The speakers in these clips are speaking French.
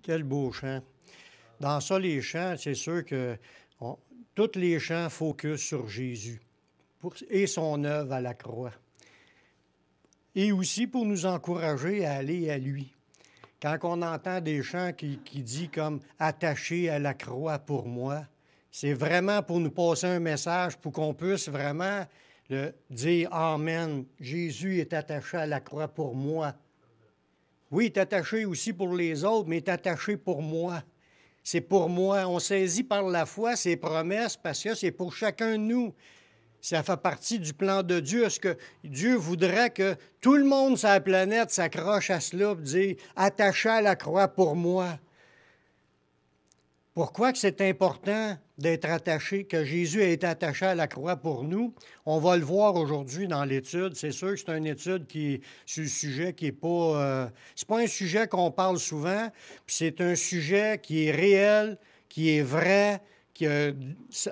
Quel beau chant. Dans ça, les chants, c'est sûr que tous les chants focus sur Jésus et son œuvre à la croix. Et aussi pour nous encourager à aller à lui. Quand on entend des chants qui disent comme « attaché à la croix pour moi », c'est vraiment pour nous passer un message pour qu'on puisse vraiment dire « Amen, Jésus est attaché à la croix pour moi ». Oui, il est attaché aussi pour les autres, mais il est attaché pour moi. C'est pour moi. On saisit par la foi ses promesses parce que c'est pour chacun de nous. Ça fait partie du plan de Dieu. Est-ce que Dieu voudrait que tout le monde sur la planète s'accroche à cela et dise « attaché à la croix pour moi ». Pourquoi que c'est important d'être attaché, que Jésus a été attaché à la croix pour nous? On va le voir aujourd'hui dans l'étude. C'est sûr que c'est une étude sur le sujet qui n'est pas... c'est pas un sujet qu'on parle souvent, puis c'est un sujet qui est réel, qui est vrai,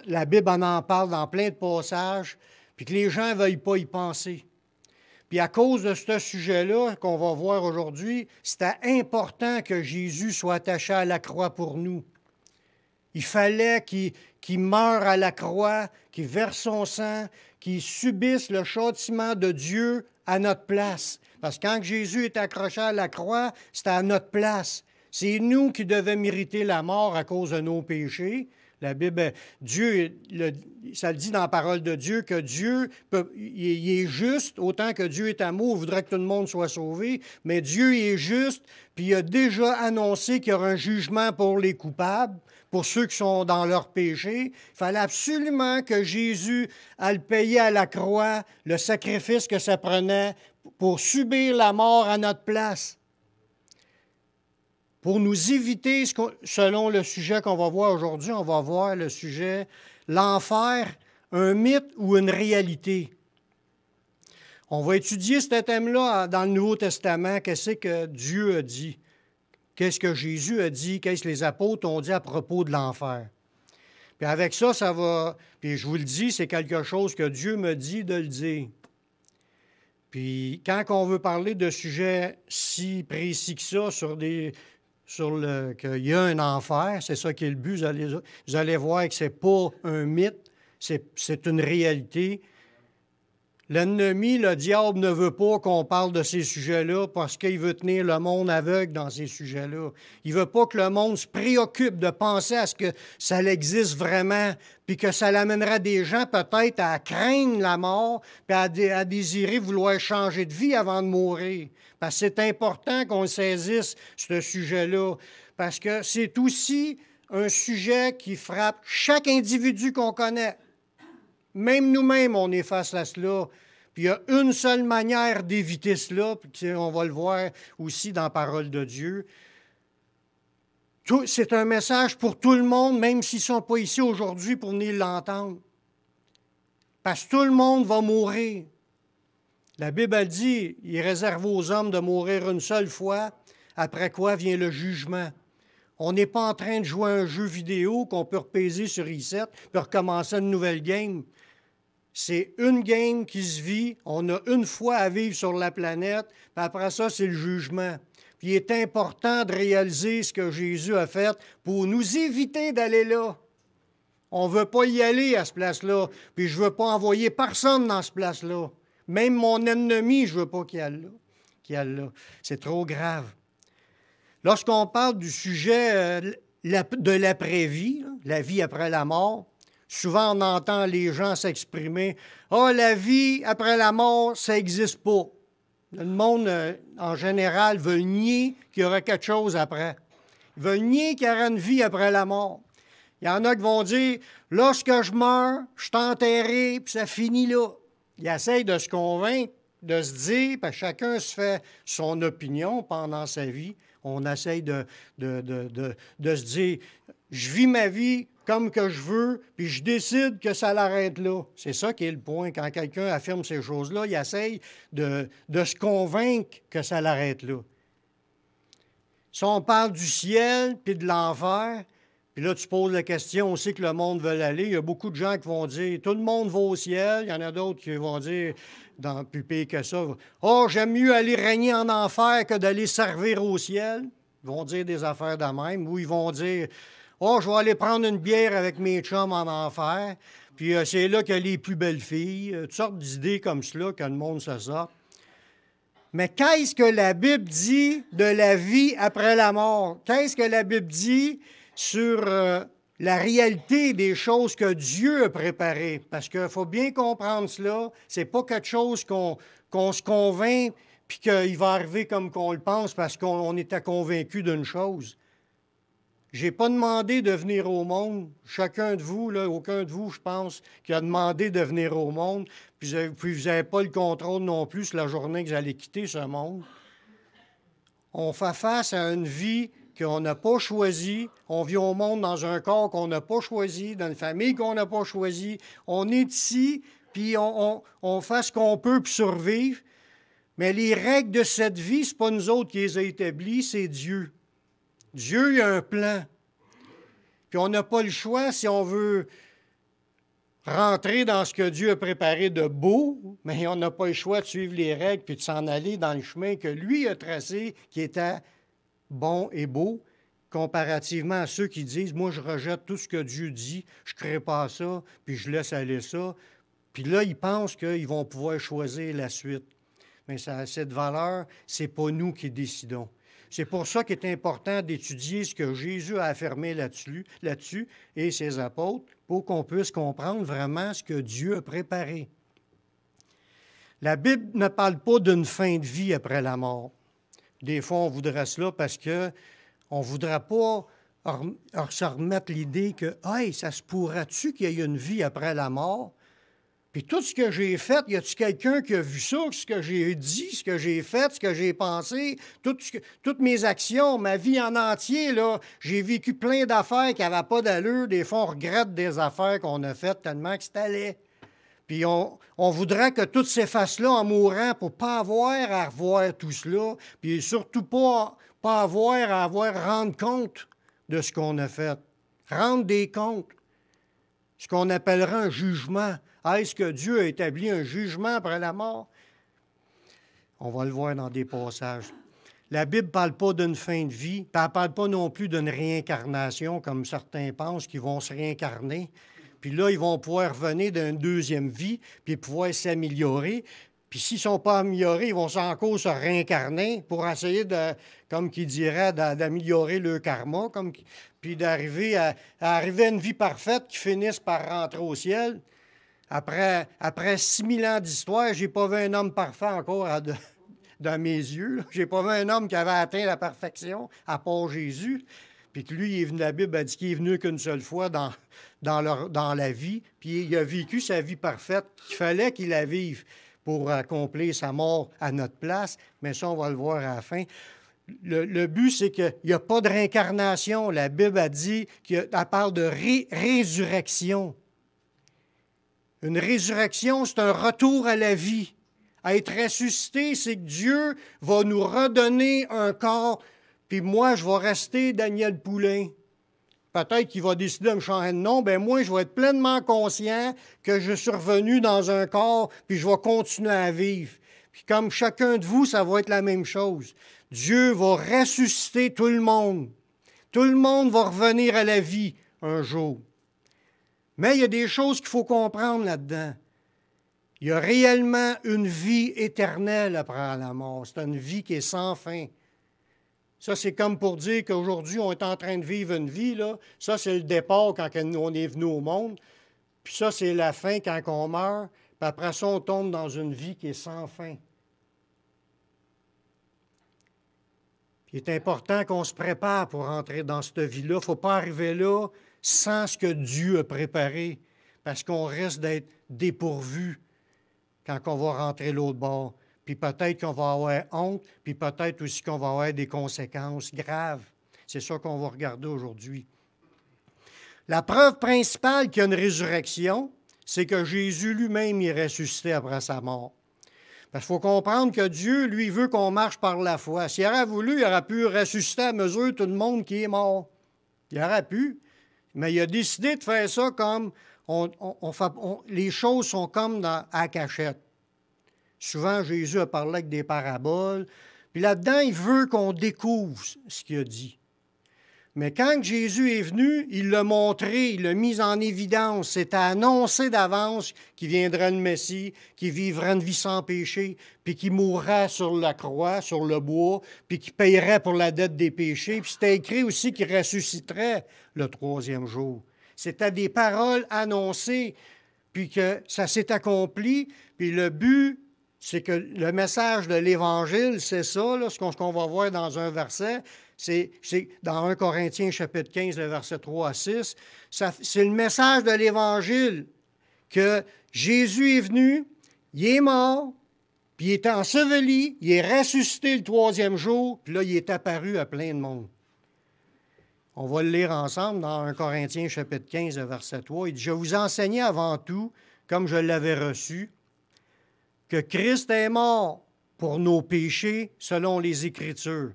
la Bible en parle dans plein de passages, puis que les gens ne veuillent pas y penser. Puis à cause de ce sujet-là qu'on va voir aujourd'hui, c'était important que Jésus soit attaché à la croix pour nous. Il fallait qu'il meure à la croix, qu'il verse son sang, qu'il subisse le châtiment de Dieu à notre place. Parce que quand Jésus est accroché à la croix, c'était à notre place. C'est nous qui devions mériter la mort à cause de nos péchés. La Bible, Dieu, ça le dit dans la parole de Dieu que Dieu, il est juste, autant que Dieu est amour, il voudrait que tout le monde soit sauvé, mais Dieu est juste, puis il a déjà annoncé qu'il y aura un jugement pour les coupables, pour ceux qui sont dans leur péché. Il fallait absolument que Jésus aille payer à la croix le sacrifice que ça prenait pour subir la mort à notre place. Pour nous éviter, selon le sujet qu'on va voir aujourd'hui, on va voir le sujet « L'enfer, un mythe ou une réalité ». On va étudier ce thème-là dans le Nouveau Testament. Qu'est-ce que Dieu a dit? Qu'est-ce que Jésus a dit? Qu'est-ce que les apôtres ont dit à propos de l'enfer? Puis avec ça, ça va... Puis je vous le dis, c'est quelque chose que Dieu me dit de le dire. Puis quand on veut parler de sujets si précis que ça, qu'il y a un enfer, c'est ça qui est le but. Vous allez voir que ce n'est pas un mythe, c'est une réalité. L'ennemi, le diable, ne veut pas qu'on parle de ces sujets-là parce qu'il veut tenir le monde aveugle dans ces sujets-là. Il ne veut pas que le monde se préoccupe de penser à ce que ça existe vraiment, puis que ça l'amènera des gens peut-être à craindre la mort, puis à désirer vouloir changer de vie avant de mourir. Parce que c'est important qu'on saisisse ce sujet-là, parce que c'est aussi un sujet qui frappe chaque individu qu'on connaît. Même nous-mêmes, on est face à cela. Puis il y a une seule manière d'éviter cela, puis on va le voir aussi dans la parole de Dieu. C'est un message pour tout le monde, même s'ils ne sont pas ici aujourd'hui pour venir l'entendre. Parce que tout le monde va mourir. La Bible a dit, il est réservé aux hommes de mourir une seule fois, après quoi vient le jugement. On n'est pas en train de jouer à un jeu vidéo qu'on peut repaiser sur reset, puis recommencer une nouvelle game. C'est une game qui se vit, on a une fois à vivre sur la planète, puis après ça, c'est le jugement. Puis il est important de réaliser ce que Jésus a fait pour nous éviter d'aller là. On ne veut pas y aller à ce place-là, puis je ne veux pas envoyer personne dans ce place-là. Même mon ennemi, je ne veux pas qu'il aille là. C'est trop grave. Lorsqu'on parle du sujet de l'après-vie, la vie après la mort, souvent on entend les gens s'exprimer « Ah, la vie après la mort, ça n'existe pas ». Le monde, en général, veut nier qu'il y aura quelque chose après. Ils veulent nier qu'il y aura une vie après la mort. Il y en a qui vont dire « Lorsque je meurs, je suis enterré, puis ça finit là ». Ils essayent de se convaincre, de se dire, parce que chacun se fait son opinion pendant sa vie. On essaye de se dire, je vis ma vie comme que je veux, puis je décide que ça l'arrête là. C'est ça qui est le point. Quand quelqu'un affirme ces choses-là, il essaye de se convaincre que ça l'arrête là. Si on parle du ciel puis de l'enfer, puis là, tu poses la question, on sait que le monde veut aller. Il y a beaucoup de gens qui vont dire, tout le monde va au ciel. Il y en a d'autres qui vont dire, plus pire que ça, « Oh, j'aime mieux aller régner en enfer que d'aller servir au ciel. » Ils vont dire des affaires de même, ou ils vont dire « Oh, je vais aller prendre une bière avec mes chums en enfer, puis c'est là qu'il y a les plus belles filles. » Toutes sortes d'idées comme cela que le monde se sort. Mais qu'est-ce que la Bible dit de la vie après la mort? Qu'est-ce que la Bible dit sur la réalité des choses que Dieu a préparées? Parce qu'il faut bien comprendre cela. Ce n'est pas quelque chose qu'on se convainc puis qu'il va arriver comme qu'on le pense parce qu'on était convaincu d'une chose. Je n'ai pas demandé de venir au monde. Chacun de vous, là, aucun de vous, je pense, qui a demandé de venir au monde. Puis vous n'avez pas le contrôle non plus sur la journée que vous allez quitter ce monde. On fait face à une vie qu'on n'a pas choisie. On vit au monde dans un corps qu'on n'a pas choisi, dans une famille qu'on n'a pas choisie. On est ici, puis on fait ce qu'on peut pour survivre. Mais les règles de cette vie, ce n'est pas nous autres qui les a établies, c'est Dieu. Dieu, il a un plan. Puis on n'a pas le choix si on veut rentrer dans ce que Dieu a préparé de beau, mais on n'a pas le choix de suivre les règles puis de s'en aller dans le chemin que lui a tracé, qui était bon et beau, comparativement à ceux qui disent « Moi, je rejette tout ce que Dieu dit, je ne crée pas ça, puis je laisse aller ça. » Puis là, ils pensent qu'ils vont pouvoir choisir la suite. Mais cette valeur, ce n'est pas nous qui décidons. C'est pour ça qu'il est important d'étudier ce que Jésus a affirmé là-dessus et ses apôtres pour qu'on puisse comprendre vraiment ce que Dieu a préparé. La Bible ne parle pas d'une fin de vie après la mort. Des fois, on voudrait cela parce qu'on ne voudrait pas se remettre l'idée que « Hey, ça se pourrait-tu qu'il y ait une vie après la mort? » Puis tout ce que j'ai fait, y a-t-il quelqu'un qui a vu ça, ce que j'ai dit, ce que j'ai fait, ce que j'ai pensé, toutes mes actions, ma vie en entier, là, j'ai vécu plein d'affaires qui n'avaient pas d'allure. Des fois, on regrette des affaires qu'on a faites tellement que c'était laid. Puis on voudrait que tout s'efface-là en mourant pour ne pas avoir à revoir tout cela, puis surtout pas avoir à rendre compte de ce qu'on a fait. Rendre des comptes. Ce qu'on appellera un jugement. Est-ce que Dieu a établi un jugement après la mort? On va le voir dans des passages. La Bible ne parle pas d'une fin de vie, puis elle ne parle pas non plus d'une réincarnation, comme certains pensent qu'ils vont se réincarner. Puis là, ils vont pouvoir revenir d'une deuxième vie, puis pouvoir s'améliorer. Puis s'ils ne sont pas améliorés, ils vont encore se réincarner pour essayer, comme qui dirait, d'améliorer leur karma, puis d'arriver à une vie parfaite qui finisse par rentrer au ciel. Après 6000 ans d'histoire, je n'ai pas vu un homme parfait encore dans mes yeux. Je n'ai pas vu un homme qui avait atteint la perfection, à part Jésus. Puis que lui, la Bible a dit qu'il est venu qu'une seule fois dans la vie, puis il a vécu sa vie parfaite qu'il fallait qu'il la vive pour accomplir sa mort à notre place. Mais ça, on va le voir à la fin. Le but, c'est qu'il n'y a pas de réincarnation. La Bible a dit qu'elle parle de résurrection. Une résurrection, c'est un retour à la vie. À être ressuscité, c'est que Dieu va nous redonner un corps, puis moi, je vais rester Daniel Poulain. Peut-être qu'il va décider de me changer de nom, bien moi, je vais être pleinement conscient que je suis revenu dans un corps, puis je vais continuer à vivre. Puis comme chacun de vous, ça va être la même chose. Dieu va ressusciter tout le monde. Tout le monde va revenir à la vie un jour. Mais il y a des choses qu'il faut comprendre là-dedans. Il y a réellement une vie éternelle après la mort. C'est une vie qui est sans fin. Ça, c'est comme pour dire qu'aujourd'hui, on est en train de vivre une vie, là. Ça, c'est le départ quand on est venu au monde. Puis ça, c'est la fin quand on meurt. Puis après ça, on tombe dans une vie qui est sans fin. Puis il est important qu'on se prépare pour entrer dans cette vie-là. Il ne faut pas arriver là sans ce que Dieu a préparé, parce qu'on risque d'être dépourvu quand on va rentrer l'autre bord. Puis peut-être qu'on va avoir honte, puis peut-être aussi qu'on va avoir des conséquences graves. C'est ça qu'on va regarder aujourd'hui. La preuve principale qu'il y a une résurrection, c'est que Jésus lui-même est ressuscité après sa mort. Parce qu'il faut comprendre que Dieu, lui, veut qu'on marche par la foi. S'il aurait voulu, il aurait pu ressusciter à mesure tout le monde qui est mort. Il aurait pu. Mais il a décidé de faire ça comme les choses sont comme à la cachette. Souvent, Jésus a parlé avec des paraboles, Puis là-dedans, il veut qu'on découvre ce qu'il a dit. Mais quand Jésus est venu, il l'a montré, il l'a mis en évidence. C'était annoncé d'avance qu'il viendrait le Messie, qu'il vivrait une vie sans péché, puis qu'il mourrait sur la croix, sur le bois, puis qu'il payerait pour la dette des péchés. Puis c'était écrit aussi qu'il ressusciterait le troisième jour. C'était des paroles annoncées, puis que ça s'est accompli. Puis le but, c'est que le message de l'Évangile, c'est ça, là, ce qu'on va voir dans un verset. C'est dans 1 Corinthiens chapitre 15, le verset 3 à 6. C'est le message de l'Évangile que Jésus est venu, il est mort, puis il est enseveli, il est ressuscité le troisième jour, puis là, il est apparu à plein de monde. On va le lire ensemble dans 1 Corinthiens chapitre 15, le verset 3. Il dit « Je vous enseignais avant tout, comme je l'avais reçu, que Christ est mort pour nos péchés selon les Écritures. »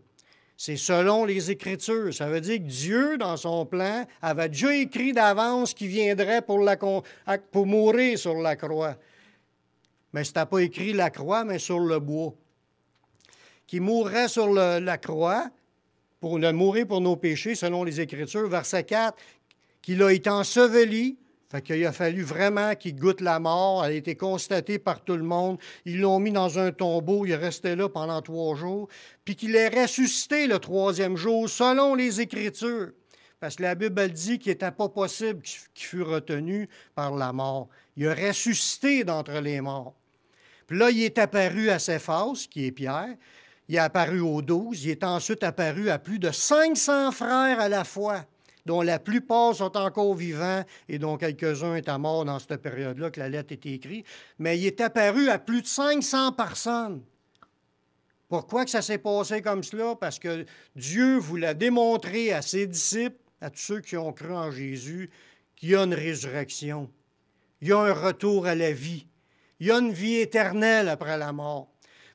C'est selon les Écritures. Ça veut dire que Dieu, dans son plan, avait déjà écrit d'avance qu'il viendrait pour mourir sur la croix. Mais c'était pas écrit la croix, mais sur le bois. Qu'il mourrait sur la croix, pour mourir pour nos péchés, selon les Écritures. Verset 4, qu'il a été enseveli. Fait qu'il a fallu vraiment qu'il goûte la mort. Elle a été constatée par tout le monde. Ils l'ont mis dans un tombeau. Il est resté là pendant 3 jours. Puis qu'il est ressuscité le troisième jour, selon les Écritures. Parce que la Bible elle dit qu'il n'était pas possible qu'il fût retenu par la mort. Il a ressuscité d'entre les morts. Puis là, il est apparu à Céphas, qui est Pierre. Il est apparu aux 12. Il est ensuite apparu à plus de 500 frères à la fois, dont la plupart sont encore vivants et dont quelques-uns étaient morts dans cette période-là que la lettre est écrite. Mais il est apparu à plus de 500 personnes. Pourquoi que ça s'est passé comme cela? Parce que Dieu voulait démontrer à ses disciples, à tous ceux qui ont cru en Jésus, qu'il y a une résurrection. Il y a un retour à la vie. Il y a une vie éternelle après la mort.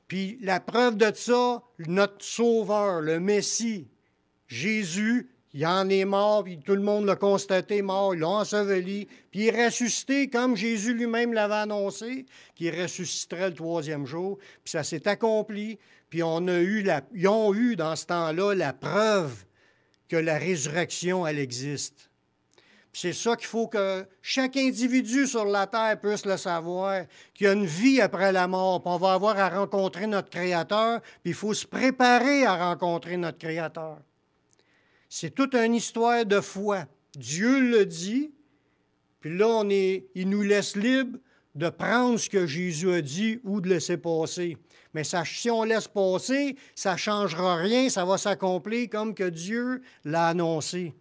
Puis la preuve de ça, notre Sauveur, le Messie, Jésus, il en est mort, puis tout le monde l'a constaté mort, ils l'ont enseveli, puis il est ressuscité comme Jésus lui-même l'avait annoncé, qu'il ressusciterait le troisième jour, puis ça s'est accompli, puis ils ont eu dans ce temps-là la preuve que la résurrection, elle existe. Puis c'est ça qu'il faut que chaque individu sur la terre puisse le savoir, qu'il y a une vie après la mort, puis on va avoir à rencontrer notre Créateur, puis il faut se préparer à rencontrer notre Créateur. C'est toute une histoire de foi. Dieu le dit, puis là, il nous laisse libre de prendre ce que Jésus a dit ou de laisser passer. Mais si on laisse passer, ça ne changera rien, ça va s'accomplir comme que Dieu l'a annoncé.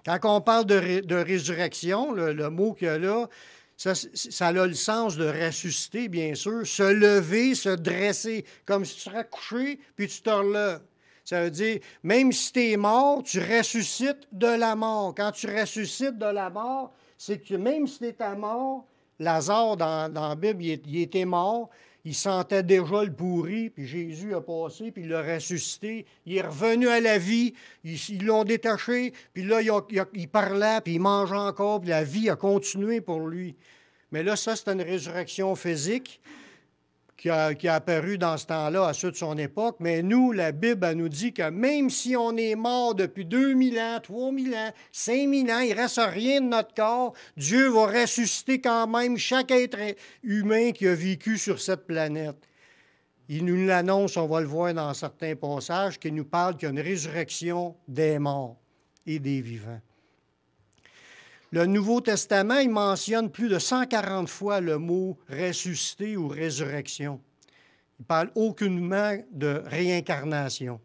Quand on parle de résurrection, le mot qu'il y a là, ça a le sens de ressusciter, bien sûr, se lever, se dresser, comme si tu serais couché, puis tu te relèves. Ça veut dire, même si tu es mort, tu ressuscites de la mort. Quand tu ressuscites de la mort, c'est que même si tu étais mort, Lazare, dans la Bible, il était mort, il sentait déjà le pourri, puis Jésus a passé, puis il l'a ressuscité. Il est revenu à la vie, ils l'ont détaché, puis là, il parlait, puis il mangeait encore, puis la vie a continué pour lui. Mais là, ça, c'est une résurrection physique qui a apparu dans ce temps-là, à ceux de son époque. Mais nous, la Bible, elle nous dit que même si on est mort depuis 2000 ans, 3000 ans, 5000 ans, il ne reste rien de notre corps, Dieu va ressusciter quand même chaque être humain qui a vécu sur cette planète. Il nous l'annonce, on va le voir dans certains passages, qui nous parle qu'il y a une résurrection des morts et des vivants. Le Nouveau Testament, il mentionne plus de 140 fois le mot « ressuscité » ou « résurrection ». Il ne parle aucunement de réincarnation.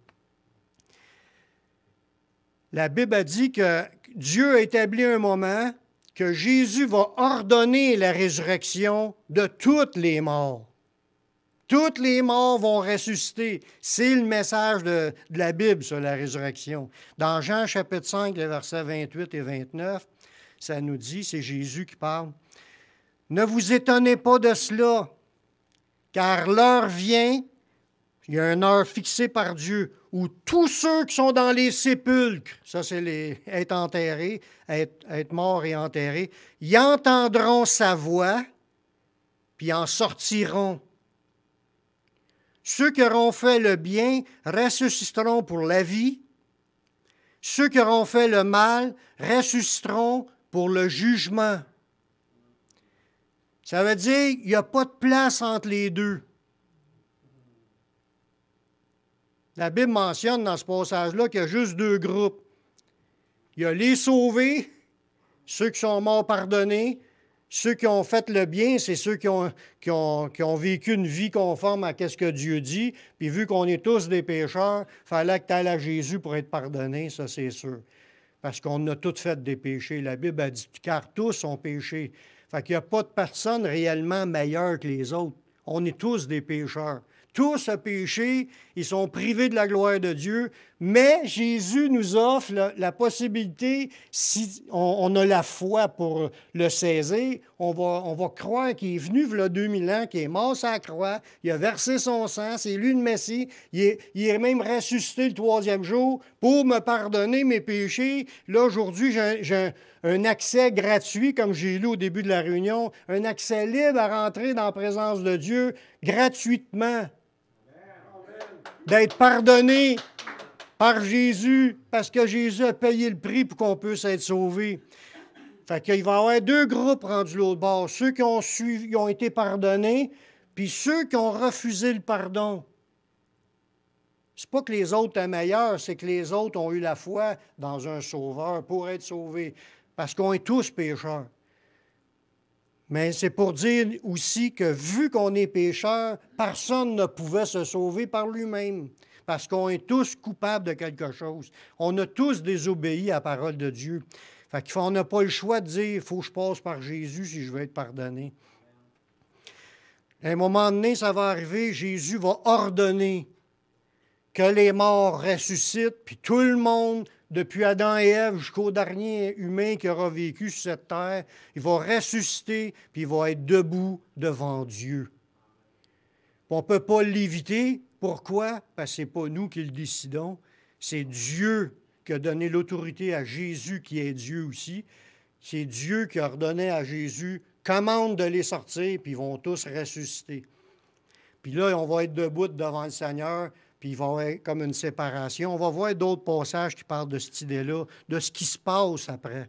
La Bible a dit que Dieu a établi un moment que Jésus va ordonner la résurrection de toutes les morts. Toutes les morts vont ressusciter. C'est le message de la Bible sur la résurrection. Dans Jean chapitre 5, les versets 28 et 29, ça nous dit, c'est Jésus qui parle, « Ne vous étonnez pas de cela, car l'heure vient, il y a une heure fixée par Dieu, où tous ceux qui sont dans les sépulcres, ça c'est être enterré, être mort et enterré, y entendront sa voix, puis en sortiront. Ceux qui auront fait le bien ressusciteront pour la vie. Ceux qui auront fait le mal ressusciteront pour le jugement. Ça veut dire qu'il n'y a pas de place entre les deux. La Bible mentionne dans ce passage-là qu'il y a juste deux groupes. Il y a les sauvés, ceux qui sont morts pardonnés. Ceux qui ont fait le bien, c'est ceux qui ont vécu une vie conforme à ce que Dieu dit. Puis vu qu'on est tous des pécheurs, il fallait que tu ailles à Jésus pour être pardonné, ça c'est sûr. Parce qu'on a tous fait des péchés. La Bible a dit, car tous ont péché. Fait qu'il n'y a pas de personne réellement meilleure que les autres. On est tous des pécheurs. Tous ont péché, ils sont privés de la gloire de Dieu, mais Jésus nous offre la possibilité, si on a la foi pour le saisir, on va croire qu'il est venu il y a 2000 ans, qu'il est mort sur la croix, il a versé son sang, c'est lui le Messie, il est même ressuscité le troisième jour pour me pardonner mes péchés. Là, aujourd'hui, j'ai un accès gratuit, comme j'ai lu au début de la réunion, un accès libre à rentrer dans la présence de Dieu gratuitement. D'être pardonné par Jésus, parce que Jésus a payé le prix pour qu'on puisse être sauvé. Fait qu'il va y avoir deux groupes rendus l'autre bord. Ceux qui ont été pardonnés, puis ceux qui ont refusé le pardon. C'est pas que les autres sont meilleurs, c'est que les autres ont eu la foi dans un sauveur pour être sauvés. Parce qu'on est tous pécheurs. Mais c'est pour dire aussi que vu qu'on est pécheurs, personne ne pouvait se sauver par lui-même. Parce qu'on est tous coupables de quelque chose. On a tous désobéi à la parole de Dieu. Fait qu'on n'a pas le choix de dire, il faut que je passe par Jésus si je veux être pardonné. À un moment donné, ça va arriver, Jésus va ordonner que les morts ressuscitent, puis tout le monde, depuis Adam et Ève jusqu'au dernier humain qui aura vécu sur cette terre, il va ressusciter, puis il va être debout devant Dieu. On ne peut pas l'éviter. Pourquoi? Parce que ce n'est pas nous qui le décidons. C'est Dieu qui a donné l'autorité à Jésus, qui est Dieu aussi. C'est Dieu qui a ordonné à Jésus, commande de les sortir, puis ils vont tous ressusciter. Puis là, on va être debout devant le Seigneur, puis il va y avoir comme une séparation. On va voir d'autres passages qui parlent de cette idée-là, de ce qui se passe après.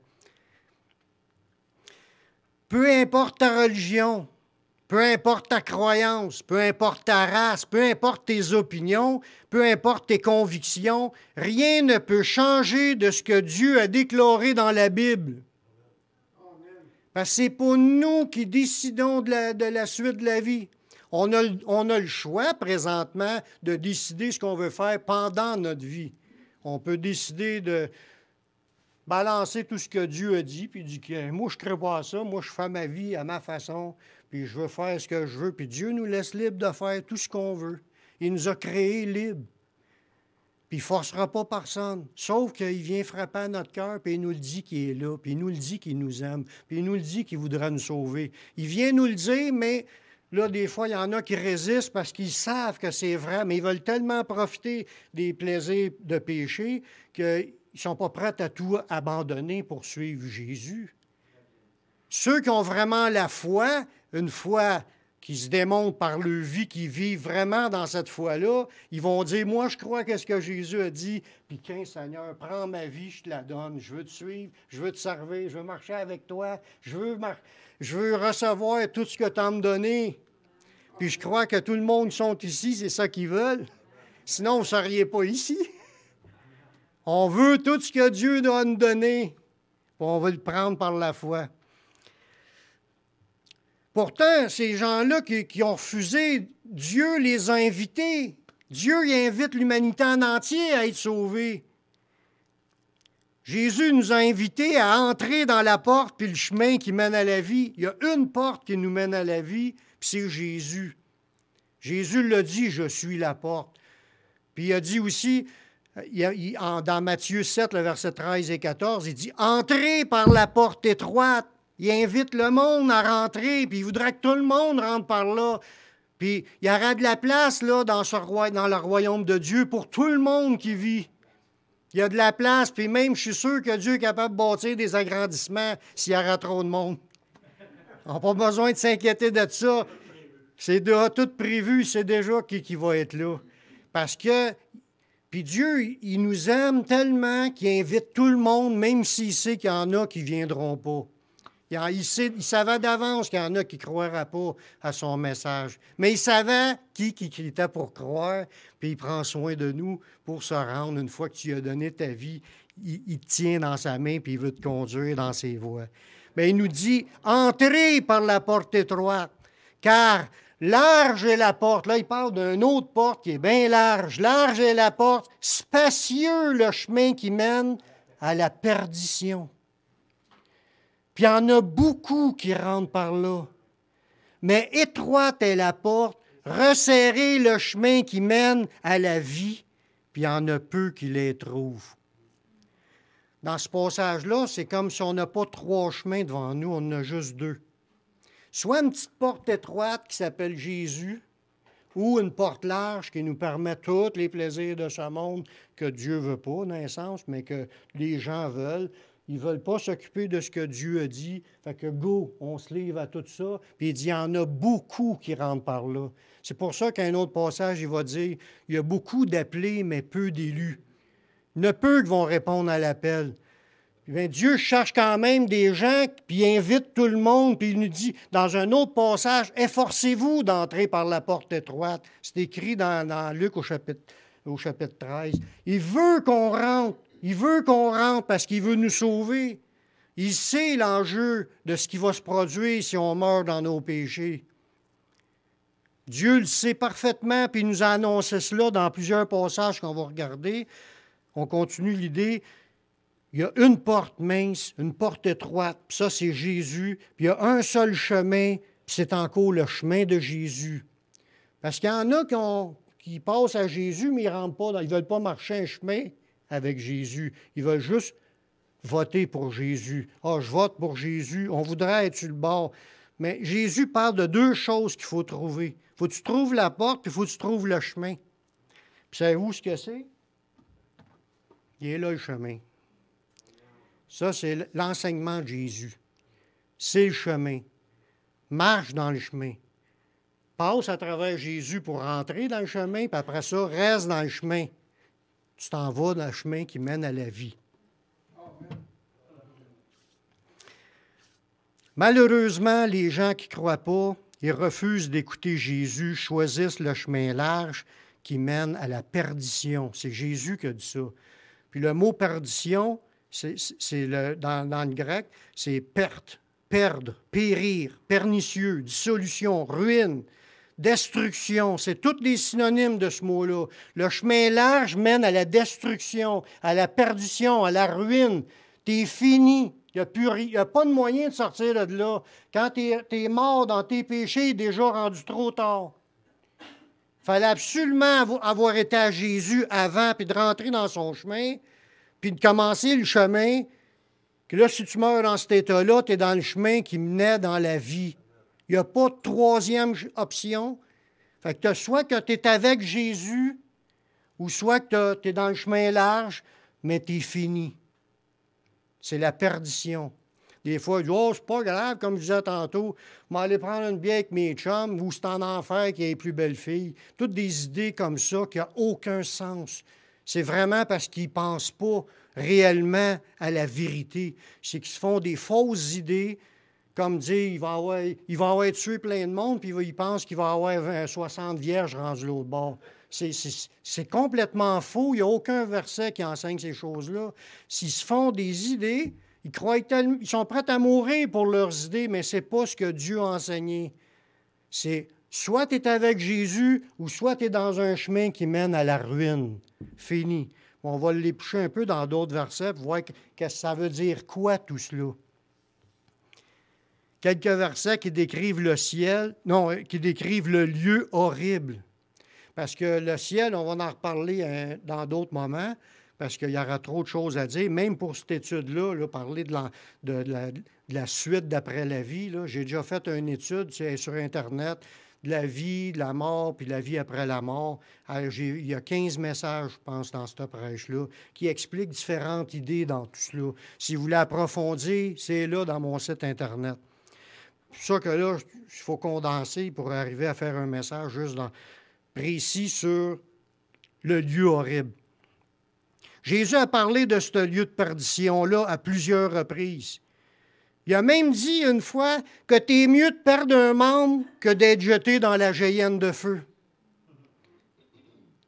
Peu importe ta religion, peu importe ta croyance, peu importe ta race, peu importe tes opinions, peu importe tes convictions, rien ne peut changer de ce que Dieu a déclaré dans la Bible. Parce que ce n'est pas nous qui décidons de la suite de la vie. On a le choix présentement de décider ce qu'on veut faire pendant notre vie. On peut décider de balancer tout ce que Dieu a dit, puis dire que moi, je ne crée pas à ça, moi, je fais ma vie à ma façon, puis je veux faire ce que je veux. Puis Dieu nous laisse libre de faire tout ce qu'on veut. Il nous a créés libres. Puis il ne forcera pas personne. Sauf qu'il vient frapper à notre cœur, puis il nous le dit qu'il est là, puis il nous le dit qu'il nous aime, puis il nous le dit qu'il voudra nous sauver. Il vient nous le dire, mais là, des fois, il y en a qui résistent parce qu'ils savent que c'est vrai, mais ils veulent tellement profiter des plaisirs de péché qu'ils ne sont pas prêts à tout abandonner pour suivre Jésus. Ceux qui ont vraiment la foi, une foi qui se démontre par leur vie, qui vivent vraiment dans cette foi-là, ils vont dire, moi, je crois qu'est-ce que Jésus a dit, puis tiens, Seigneur, prends ma vie, je te la donne, je veux te suivre, je veux te servir, je veux marcher avec toi, je veux recevoir tout ce que tu as me donné. Puis je crois que tout le monde qui sont ici, c'est ça qu'ils veulent. Sinon, vous ne seriez pas ici. On veut tout ce que Dieu doit nous donner, puis on veut le prendre par la foi. Pourtant, ces gens-là qui ont refusé, Dieu les a invités. Dieu y invite l'humanité en entier à être sauvée. Jésus nous a invités à entrer dans la porte puis le chemin qui mène à la vie. Il y a une porte qui nous mène à la vie, puis c'est Jésus. Jésus l'a dit, je suis la porte. Puis il a dit aussi, dans Matthieu 7, le verset 13 et 14, il dit, entrez par la porte étroite. Il invite le monde à rentrer, puis il voudrait que tout le monde rentre par là. Puis il y aura de la place là, dans le royaume de Dieu pour tout le monde qui vit. Il y a de la place, puis même je suis sûr que Dieu est capable de bâtir des agrandissements s'il y aura trop de monde. On n'a pas besoin de s'inquiéter de ça. C'est déjà tout prévu, c'est déjà qui va être là. Parce que, puis Dieu, il nous aime tellement qu'il invite tout le monde, même s'il sait qu'il y en a qui ne viendront pas. Il savait d'avance qu'il y en a qui ne croiraient pas à son message. Mais il savait qui était pour croire, puis il prend soin de nous pour se rendre. Une fois que tu lui as donné ta vie, il te tient dans sa main, puis il veut te conduire dans ses voies. Mais il nous dit, entrez par la porte étroite, car large est la porte. Là, il parle d'une autre porte qui est bien large. Large est la porte, spacieux le chemin qui mène à la perdition. Puis il y en a beaucoup qui rentrent par là. Mais étroite est la porte, resserré le chemin qui mène à la vie, puis il y en a peu qui les trouvent. Dans ce passage-là, c'est comme si on n'a pas 3 chemins devant nous, on en a juste 2. Soit une petite porte étroite qui s'appelle Jésus, ou une porte large qui nous permet tous les plaisirs de ce monde que Dieu ne veut pas, dans un sens, mais que les gens veulent. Ils ne veulent pas s'occuper de ce que Dieu a dit. Fait que go, on se livre à tout ça. Puis il dit, il y en a beaucoup qui rentrent par là. C'est pour ça qu'un autre passage, il va dire, il y a beaucoup d'appelés, mais peu d'élus. Il y en a peu qui vont répondre à l'appel. Bien, Dieu cherche quand même des gens, puis il invite tout le monde, puis il nous dit, dans un autre passage, « Efforcez-vous d'entrer par la porte étroite. » C'est écrit dans Luc au chapitre 13. Il veut qu'on rentre. Il veut qu'on rentre parce qu'il veut nous sauver. Il sait l'enjeu de ce qui va se produire si on meurt dans nos péchés. Dieu le sait parfaitement, puis il nous a annoncé cela dans plusieurs passages qu'on va regarder. On continue l'idée. Il y a une porte mince, une porte étroite, puis ça, c'est Jésus. Puis il y a un seul chemin, puis c'est encore le chemin de Jésus. Parce qu'il y en a qui passent à Jésus, mais ils ne veulent pas marcher un chemin avec Jésus. Ils veulent juste voter pour Jésus. « Ah, je vote pour Jésus. On voudrait être sur le bord. » Mais Jésus parle de 2 choses qu'il faut trouver. Il faut que tu trouves la porte, puis il faut que tu trouves le chemin. Puis savez-vous ce que c'est? Il est là, le chemin. Ça, c'est l'enseignement de Jésus. C'est le chemin. Marche dans le chemin. Passe à travers Jésus pour rentrer dans le chemin, puis après ça, reste dans le chemin. Tu t'en vas dans le chemin qui mène à la vie. Malheureusement, les gens qui ne croient pas, ils refusent d'écouter Jésus, choisissent le chemin large qui mène à la perdition. C'est Jésus qui a dit ça. Puis le mot perdition, dans le grec, c'est perte, perdre, périr, pernicieux, dissolution, ruine, destruction. C'est tous les synonymes de ce mot-là. Le chemin large mène à la destruction, à la perdition, à la ruine. T'es fini. Il n'y a pas de moyen de sortir de là. Quand tu es mort dans tes péchés, il est déjà rendu trop tard. Il fallait absolument avoir été à Jésus avant, puis de rentrer dans son chemin, puis de commencer le chemin, que là, si tu meurs dans cet état-là, tu es dans le chemin qui menait dans la vie. Il n'y a pas de 3e option. Fait que soit que tu es avec Jésus, ou soit que tu es dans le chemin large, mais tu es fini. C'est la perdition. Des fois, ils disent « Oh, c'est pas grave, comme je disais tantôt, je vais aller prendre une bière avec mes chums, ou c'est en enfer qu'il y a les plus belles filles. » Toutes des idées comme ça qui n'ont aucun sens. C'est vraiment parce qu'ils ne pensent pas réellement à la vérité. C'est qu'ils se font des fausses idées, comme dire il va avoir tué plein de monde, puis ils pensent qu'il va avoir 60 vierges rendues l'autre bord. C'est complètement faux. Il n'y a aucun verset qui enseigne ces choses-là. S'ils se font des idées, ils sont prêts à mourir pour leurs idées, mais ce n'est pas ce que Dieu a enseigné. C'est soit tu es avec Jésus, ou soit tu es dans un chemin qui mène à la ruine. Fini. On va l'éplucher un peu dans d'autres versets pour voir qu'est-ce que ça veut dire quoi tout cela. Quelques versets qui décrivent le ciel, qui décrivent le lieu horrible. Parce que le ciel, on va en reparler dans d'autres moments, parce qu'il y aura trop de choses à dire. Même pour cette étude-là, parler de la suite d'après la vie, j'ai déjà fait une étude sur Internet, de la vie, de la mort, puis la vie après la mort. Il y a 15 messages, je pense, dans cette prêche-là, qui expliquent différentes idées dans tout cela. Si vous voulez approfondir, c'est là dans mon site Internet. C'est pour ça que là, il faut condenser pour arriver à faire un message juste précis sur le lieu horrible. Jésus a parlé de ce lieu de perdition-là à plusieurs reprises. Il a même dit une fois que t'es mieux de perdre un membre que d'être jeté dans la géhenne de feu.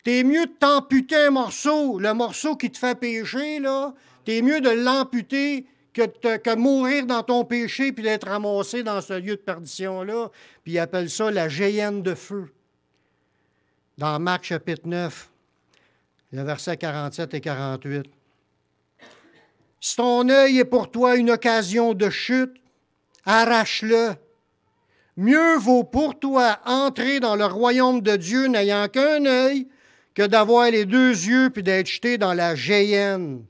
T'es mieux de t'amputer un morceau, le morceau qui te fait pécher, là. T'es mieux de l'amputer que mourir dans ton péché puis d'être ramassé dans ce lieu de perdition-là. Puis il appelle ça la géhenne de feu. Dans Marc chapitre 9, le verset 47 et 48. Si ton œil est pour toi une occasion de chute, arrache-le. Mieux vaut pour toi entrer dans le royaume de Dieu n'ayant qu'un œil que d'avoir les deux yeux puis d'être jeté dans la géhenne,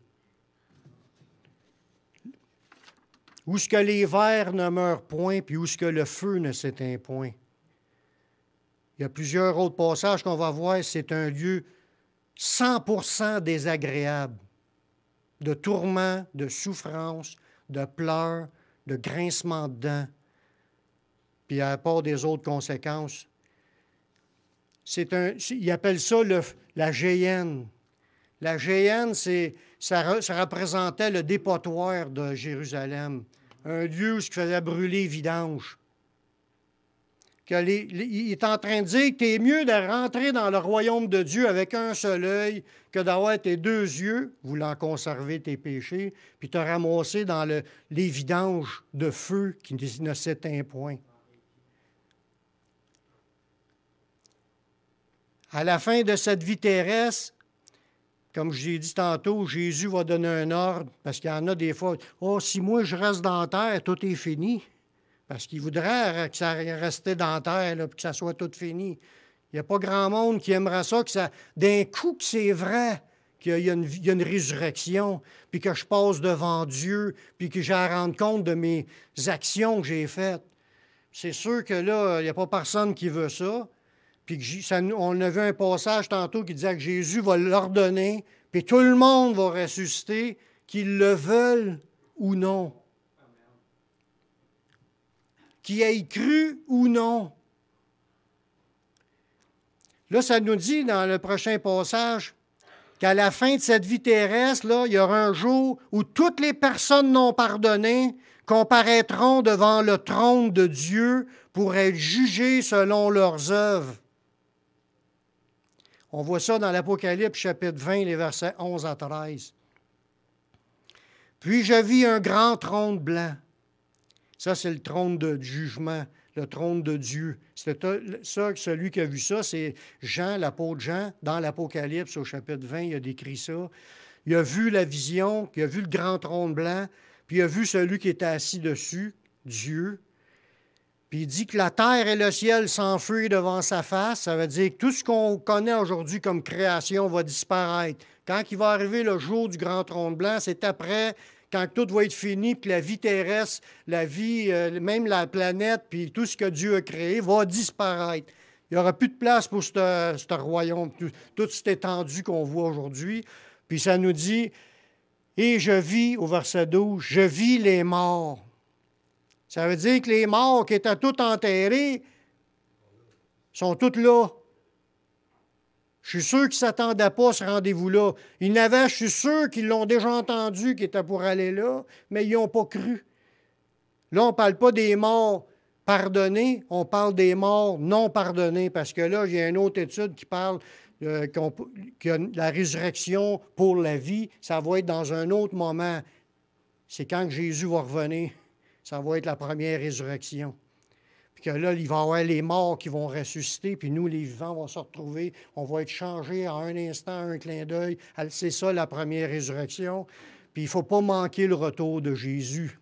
où ce que les vers ne meurent point puis où ce que le feu ne s'éteint point. Il y a plusieurs autres passages qu'on va voir. C'est un lieu 100% désagréable, de tourments, de souffrances, de pleurs, de grincements de dents, puis à part des autres conséquences. Ils appellent ça la géhenne. La géhenne, ça représentait le dépotoir de Jérusalem, un lieu où il faisait brûler vidange. Il est en train de dire que tu es mieux de rentrer dans le royaume de Dieu avec un seul œil que d'avoir tes deux yeux, voulant conserver tes péchés, puis te ramasser dans les vidanges de feu qui ne s'éteint point. À la fin de cette vie terrestre, comme je l'ai dit tantôt, Jésus va donner un ordre, parce qu'il y en a des fois, « Oh, si moi je reste dans la terre, tout est fini. » Parce qu'il voudrait que ça reste dans la terre, là, puis que ça soit tout fini. Il n'y a pas grand monde qui aimerait ça, d'un coup que c'est vrai qu'il y a une résurrection, puis que je passe devant Dieu, puis que j'ai à rendre compte de mes actions que j'ai faites. C'est sûr que là, il n'y a pas personne qui veut ça. Puis on a vu un passage tantôt qui disait que Jésus va l'ordonner, puis tout le monde va ressusciter, qu'ils le veulent ou non. Qu'ils aient cru ou non. Là, ça nous dit dans le prochain passage qu'à la fin de cette vie terrestre, là, il y aura un jour où toutes les personnes non pardonnées comparaîtront devant le trône de Dieu pour être jugées selon leurs œuvres. On voit ça dans l'Apocalypse, chapitre 20, les versets 11 à 13. Puis je vis un grand trône blanc. Ça, c'est le trône de jugement, le trône de Dieu. Celui qui a vu ça, c'est Jean, l'apôtre Jean, dans l'Apocalypse, au chapitre 20, il a décrit ça. Il a vu la vision, il a vu le grand trône blanc, puis il a vu celui qui était assis dessus, Dieu. Puis il dit que la terre et le ciel s'enfuient devant sa face. Ça veut dire que tout ce qu'on connaît aujourd'hui comme création va disparaître. Quand il va arriver le jour du grand trône blanc, c'est après, quand tout va être fini, puis la vie terrestre, la vie, même la planète, puis tout ce que Dieu a créé va disparaître. Il n'y aura plus de place pour ce royaume, toute cette étendue qu'on voit aujourd'hui. Puis ça nous dit, et je vis, au verset 12, je vis les morts. Ça veut dire que les morts qui étaient tous enterrés sont tous là. Je suis sûr qu'ils ne s'attendaient pas à ce rendez-vous-là. Il y en avait, je suis sûr qu'ils l'ont déjà entendu, qu'ils étaient pour aller là, mais ils n'ont pas cru. Là, on ne parle pas des morts pardonnés, on parle des morts non pardonnés, parce que là, il y a une autre étude qui parle que la résurrection pour la vie, ça va être dans un autre moment. C'est quand Jésus va revenir. Ça va être la première résurrection. Puis que là, il va y avoir les morts qui vont ressusciter, puis nous, les vivants, vont se retrouver. On va être changés en un instant, un clin d'œil. C'est ça, la première résurrection. Puis il ne faut pas manquer le retour de Jésus.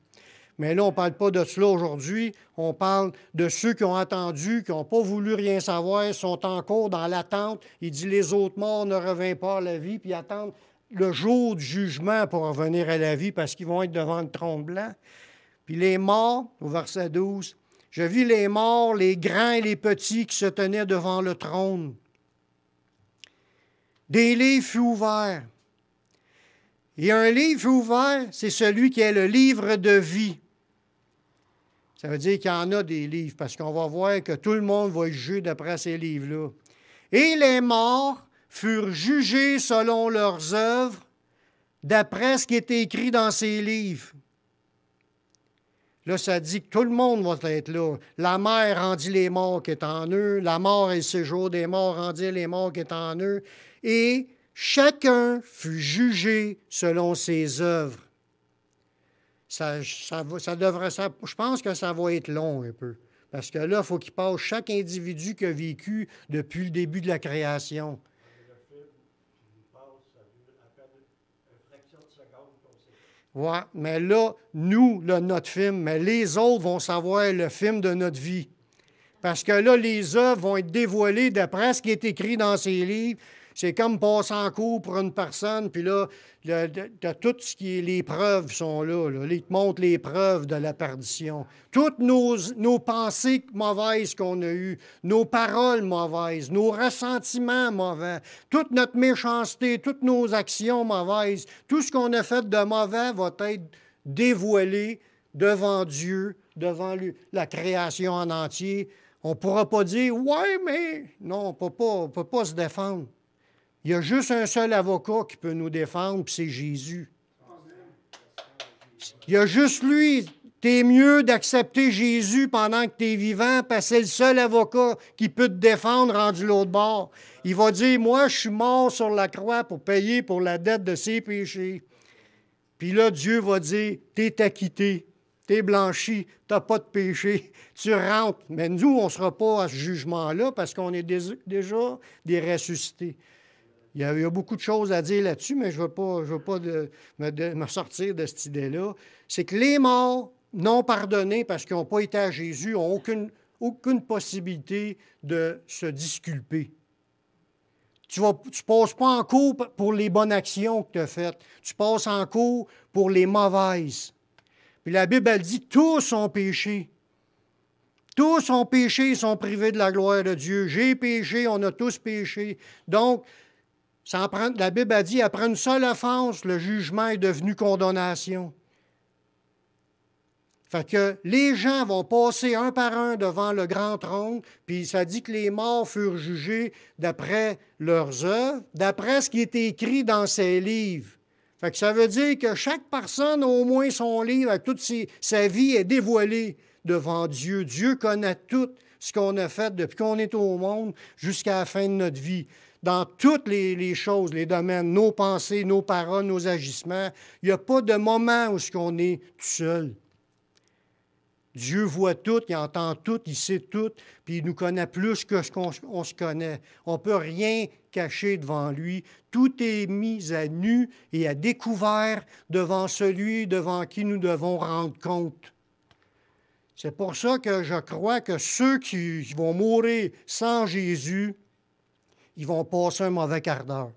Mais là, on ne parle pas de cela aujourd'hui. On parle de ceux qui ont attendu, qui n'ont pas voulu rien savoir, sont encore dans l'attente. Il dit, les autres morts ne reviennent pas à la vie, puis attendent le jour du jugement pour revenir à la vie, parce qu'ils vont être devant le trône blanc. Puis les morts, au verset 12, « Je vis les morts, les grands et les petits qui se tenaient devant le trône. Des livres furent ouverts. Et un livre ouvert, c'est celui qui est le livre de vie. Ça veut dire qu'il y en a des livres, parce qu'on va voir que tout le monde va être jugé d'après ces livres-là. Et les morts furent jugés selon leurs œuvres, d'après ce qui est écrit dans ces livres. Là, ça dit que tout le monde va être là. La mer rendit les morts qui étaient en eux, la mort et le séjour des morts rendit les morts qui étaient en eux, et chacun fut jugé selon ses œuvres. Je pense que ça va être long un peu. Parce que là, il faut qu'il passe chaque individu qui a vécu depuis le début de la création. Oui, mais là, nous, là, notre film, mais les autres vont savoir le film de notre vie. Parce que là, les œuvres vont être dévoilées d'après ce qui est écrit dans ces livres. C'est comme passer en cours pour une personne, puis là, tout ce qui est, les preuves sont là. Ils te montrent les preuves de la perdition. Toutes nos pensées mauvaises qu'on a eues, nos paroles mauvaises, nos ressentiments mauvais, toute notre méchanceté, toutes nos actions mauvaises, tout ce qu'on a fait de mauvais va être dévoilé devant Dieu, devant la création en entier. On ne pourra pas dire « Ouais, mais... » Non, on ne peut pas se défendre. Il y a juste un seul avocat qui peut nous défendre, puis c'est Jésus. Il y a juste lui. T'es mieux d'accepter Jésus pendant que tu es vivant, parce que c'est le seul avocat qui peut te défendre rendu l'autre bord. Il va dire, moi, je suis mort sur la croix pour payer pour la dette de ses péchés. Puis là, Dieu va dire, t'es acquitté, t'es blanchi, t'as pas de péché, tu rentres. Mais nous, on ne sera pas à ce jugement-là parce qu'on est déjà des ressuscités. Il y a beaucoup de choses à dire là-dessus, mais je ne veux pas me sortir de cette idée-là. C'est que les morts non pardonnés parce qu'ils n'ont pas été à Jésus n'ont aucune possibilité de se disculper. Tu ne passes pas en cours pour les bonnes actions que tu as faites. Tu passes en cours pour les mauvaises. Puis la Bible, elle dit, tous ont péché. Tous ont péché, ils sont privés de la gloire de Dieu. J'ai péché, on a tous péché. Donc, la Bible a dit, après une seule offense, le jugement est devenu condamnation. Fait que les gens vont passer un par un devant le grand trône, puis ça dit que les morts furent jugés d'après leurs œuvres, d'après ce qui est écrit dans ces livres. Fait que ça veut dire que chaque personne a au moins son livre, avec toute sa vie est dévoilée devant Dieu. Dieu connaît tout ce qu'on a fait depuis qu'on est au monde jusqu'à la fin de notre vie. Dans toutes les choses, les domaines, nos pensées, nos paroles, nos agissements, il n'y a pas de moment où on est tout seul. Dieu voit tout, il entend tout, il sait tout, puis il nous connaît plus que ce qu'on se connaît. On ne peut rien cacher devant lui. Tout est mis à nu et à découvert devant celui devant qui nous devons rendre compte. C'est pour ça que je crois que ceux qui vont mourir sans Jésus, ils vont passer un mauvais quart d'heure.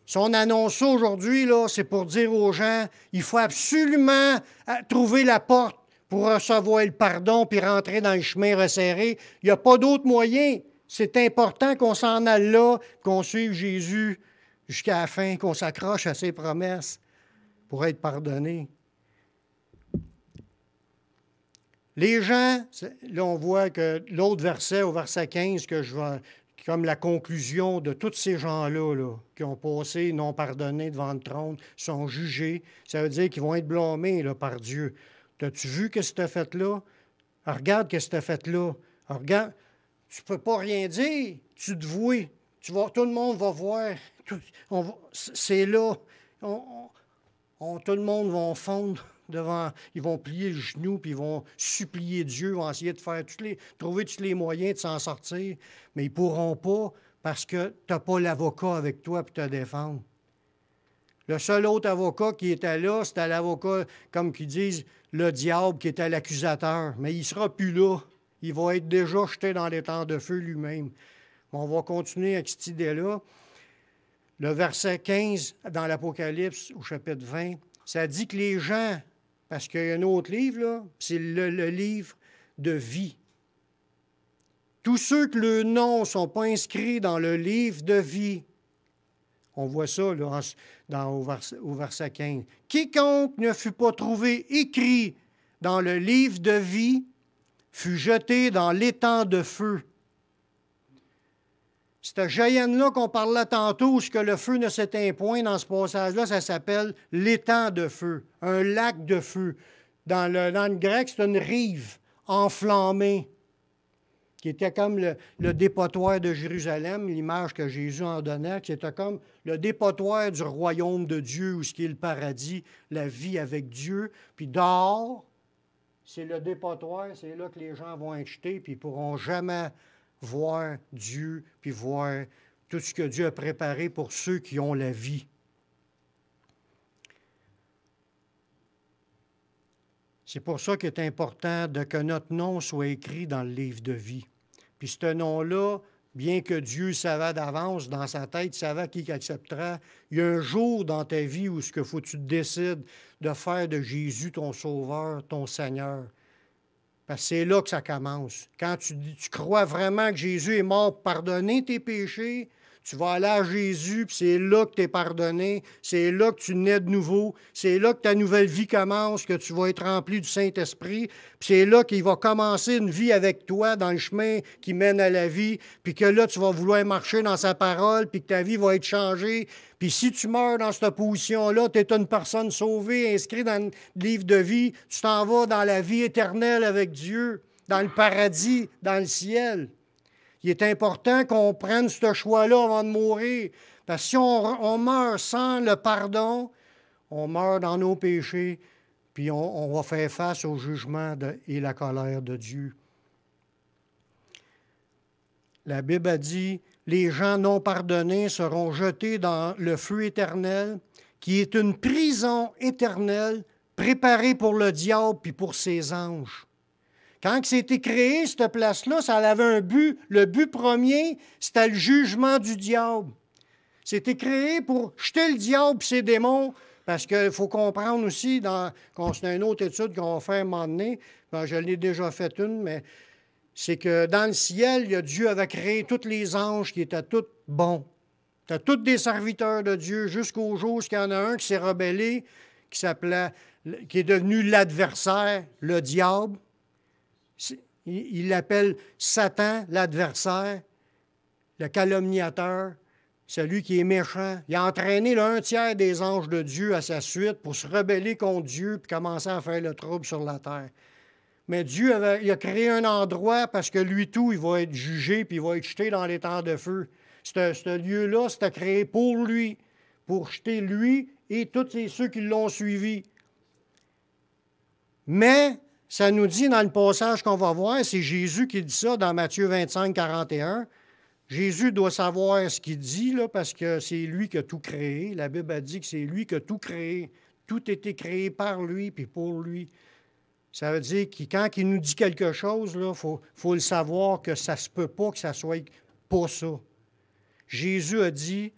Si on annonce ça aujourd'hui, c'est pour dire aux gens, il faut absolument trouver la porte pour recevoir le pardon puis rentrer dans le chemin resserré. Il n'y a pas d'autre moyen. C'est important qu'on s'en aille là, qu'on suive Jésus jusqu'à la fin, qu'on s'accroche à ses promesses pour être pardonné. Les gens, là on voit que l'autre verset, au verset 15, que je vois comme la conclusion de tous ces gens-là qui ont passé non pardonnés devant le trône, sont jugés. Ça veut dire qu'ils vont être blâmés par Dieu. T'as-tu vu ce que tu as fait là? Alors, regarde ce que tu as fait là. Alors, regarde, tu ne peux pas rien dire. Tu te voues. Tout le monde va voir. C'est là. Tout le monde va fondre devant. Ils vont plier le genou, puis ils vont supplier Dieu, ils vont essayer de trouver tous les moyens de s'en sortir, mais ils ne pourront pas parce que tu n'as pas l'avocat avec toi pour te défendre. Le seul autre avocat qui était là, c'était l'avocat, comme qu'ils disent, le diable qui était l'accusateur. Mais il ne sera plus là. Il va être déjà jeté dans les temps de feu lui-même. On va continuer avec cette idée-là. Le verset 15 dans l'Apocalypse, au chapitre 20, ça dit que les gens, parce qu'il y a un autre livre, là, c'est le livre de vie. Tous ceux que leurs noms ne sont pas inscrits dans le livre de vie, on voit ça là, au verset 15. Quiconque ne fut pas trouvé écrit dans le livre de vie fut jeté dans l'étang de feu. Cette Cheyenne-là qu'on parlait tantôt, où ce que le feu ne s'éteint point dans ce passage-là, ça s'appelle l'étang de feu, un lac de feu. Dans le grec, c'est une rive enflammée, qui était comme le dépotoir de Jérusalem, l'image que Jésus en donnait, qui était comme le dépotoir du royaume de Dieu, où ce qui est le paradis, la vie avec Dieu. Puis dehors, c'est le dépotoir, c'est là que les gens vont être jetés, puis ils ne pourront jamais voir Dieu, puis voir tout ce que Dieu a préparé pour ceux qui ont la vie. C'est pour ça qu'il est important que notre nom soit écrit dans le livre de vie. Puis ce nom-là, bien que Dieu savait d'avance, dans sa tête, savait qui acceptera, il y a un jour dans ta vie où ce que faut que tu décides de faire de Jésus ton Sauveur, ton Seigneur. Parce que c'est là que ça commence. Quand tu crois vraiment que Jésus est mort pour pardonner tes péchés, tu vas aller à Jésus, puis c'est là que tu es pardonné, c'est là que tu nais de nouveau, c'est là que ta nouvelle vie commence, que tu vas être rempli du Saint-Esprit, puis c'est là qu'il va commencer une vie avec toi dans le chemin qui mène à la vie, puis que là, tu vas vouloir marcher dans sa parole, puis que ta vie va être changée. Puis si tu meurs dans cette position-là, tu es une personne sauvée, inscrite dans le livre de vie, tu t'en vas dans la vie éternelle avec Dieu, dans le paradis, dans le ciel. Il est important qu'on prenne ce choix-là avant de mourir. Parce que si on meurt sans le pardon, on meurt dans nos péchés, puis on va faire face au jugement et la colère de Dieu. La Bible a dit, les gens non pardonnés seront jetés dans le feu éternel, qui est une prison éternelle préparée pour le diable puis pour ses anges. Quand c'était créé, cette place-là, ça avait un but. Le but premier, c'était le jugement du diable. C'était créé pour jeter le diable et ses démons, parce qu'il faut comprendre aussi, c'est une autre étude qu'on va faire à un moment donné, je l'ai déjà fait une, mais c'est que dans le ciel, Dieu avait créé tous les anges qui étaient tous bons. C'était tous des serviteurs de Dieu, jusqu'au jour où il y en a un qui s'est rebellé, qui est devenu l'adversaire, le diable. Il l'appelle Satan, l'adversaire, le calomniateur, celui qui est méchant. Il a entraîné un tiers des anges de Dieu à sa suite pour se rebeller contre Dieu et commencer à faire le trouble sur la terre. Mais Dieu il a créé un endroit parce que lui tout, il va être jugé puis il va être jeté dans les temps de feu. Ce lieu-là, c'était créé pour lui, pour jeter lui et tous ceux qui l'ont suivi. Mais ça nous dit dans le passage qu'on va voir, c'est Jésus qui dit ça dans Matthieu 25, 41. Jésus doit savoir ce qu'il dit, là, parce que c'est lui qui a tout créé. La Bible a dit que c'est lui qui a tout créé. Tout a été créé par lui puis pour lui. Ça veut dire que quand il nous dit quelque chose, il faut le savoir que ça ne se peut pas que ça soit pas ça. Jésus a dit,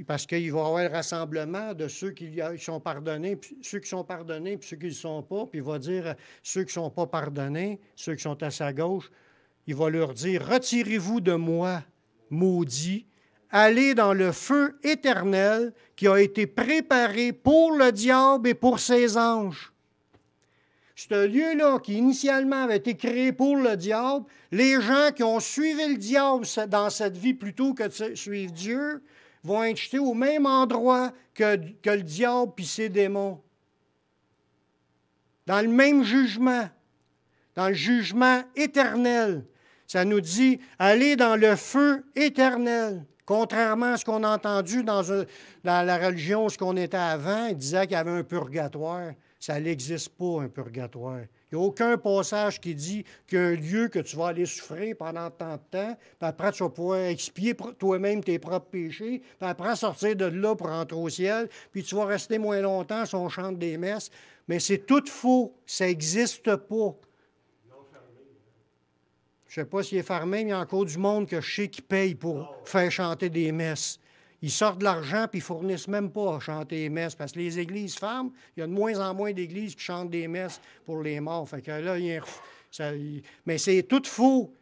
parce qu'il va y avoir le rassemblement de ceux qui sont pardonnés, puis ceux qui sont pardonnés, puis ceux qui ne le sont pas, puis il va dire ceux qui ne sont pas pardonnés, ceux qui sont à sa gauche, il va leur dire, retirez-vous de moi, maudits, allez dans le feu éternel qui a été préparé pour le diable et pour ses anges. Ce lieu-là, qui initialement avait été créé pour le diable, les gens qui ont suivi le diable dans cette vie plutôt que de suivre Dieu, vont être jetés au même endroit que le diable et ses démons. Dans le même jugement, dans le jugement éternel. Ça nous dit, allez dans le feu éternel. Contrairement à ce qu'on a entendu dans la religion, ce qu'on était avant, il disait qu'il y avait un purgatoire. Ça n'existe pas, un purgatoire. Il n'y a aucun passage qui dit qu'il y a un lieu que tu vas aller souffrir pendant tant de temps, puis après tu vas pouvoir expier toi-même tes propres péchés, puis après sortir de là pour rentrer au ciel, puis tu vas rester moins longtemps si on chante des messes. Mais c'est tout faux. Ça n'existe pas. Je ne sais pas s'il est fermé, mais il y a encore du monde que je sais qui paye pour faire chanter des messes. Ils sortent de l'argent puis ils ne fournissent même pas à chanter des messes parce que les églises ferment. Il y a de moins en moins d'églises qui chantent des messes pour les morts. Fait que là, mais c'est tout faux.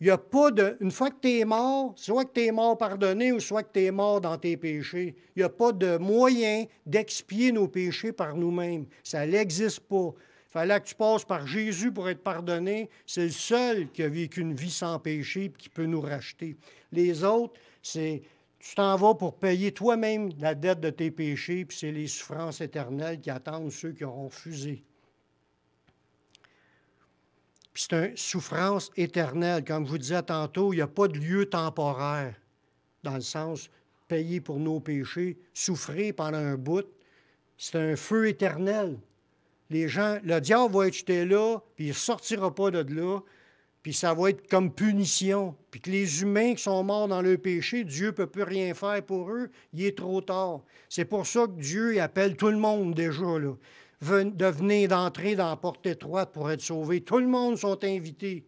Il n'y a pas de... Une fois que tu es mort, soit que tu es mort pardonné ou soit que tu es mort dans tes péchés. Il n'y a pas de moyen d'expier nos péchés par nous-mêmes. Ça n'existe pas. Il fallait que tu passes par Jésus pour être pardonné. C'est le seul qui a vécu une vie sans péché et qui peut nous racheter. Les autres, c'est... Tu t'en vas pour payer toi-même la dette de tes péchés, puis c'est les souffrances éternelles qui attendent ceux qui auront refusé. Puis c'est une souffrance éternelle. Comme je vous disais tantôt, il n'y a pas de lieu temporaire, dans le sens payer pour nos péchés, souffrir pendant un bout. C'est un feu éternel. Les gens, le diable va être jeté là, puis il ne sortira pas de là, puis ça va être comme punition. Puis que les humains qui sont morts dans leur péché, Dieu ne peut plus rien faire pour eux, il est trop tard. C'est pour ça que Dieu il appelle tout le monde déjà, là. De venir d'entrer dans la porte étroite pour être sauvé. Tout le monde sont invités.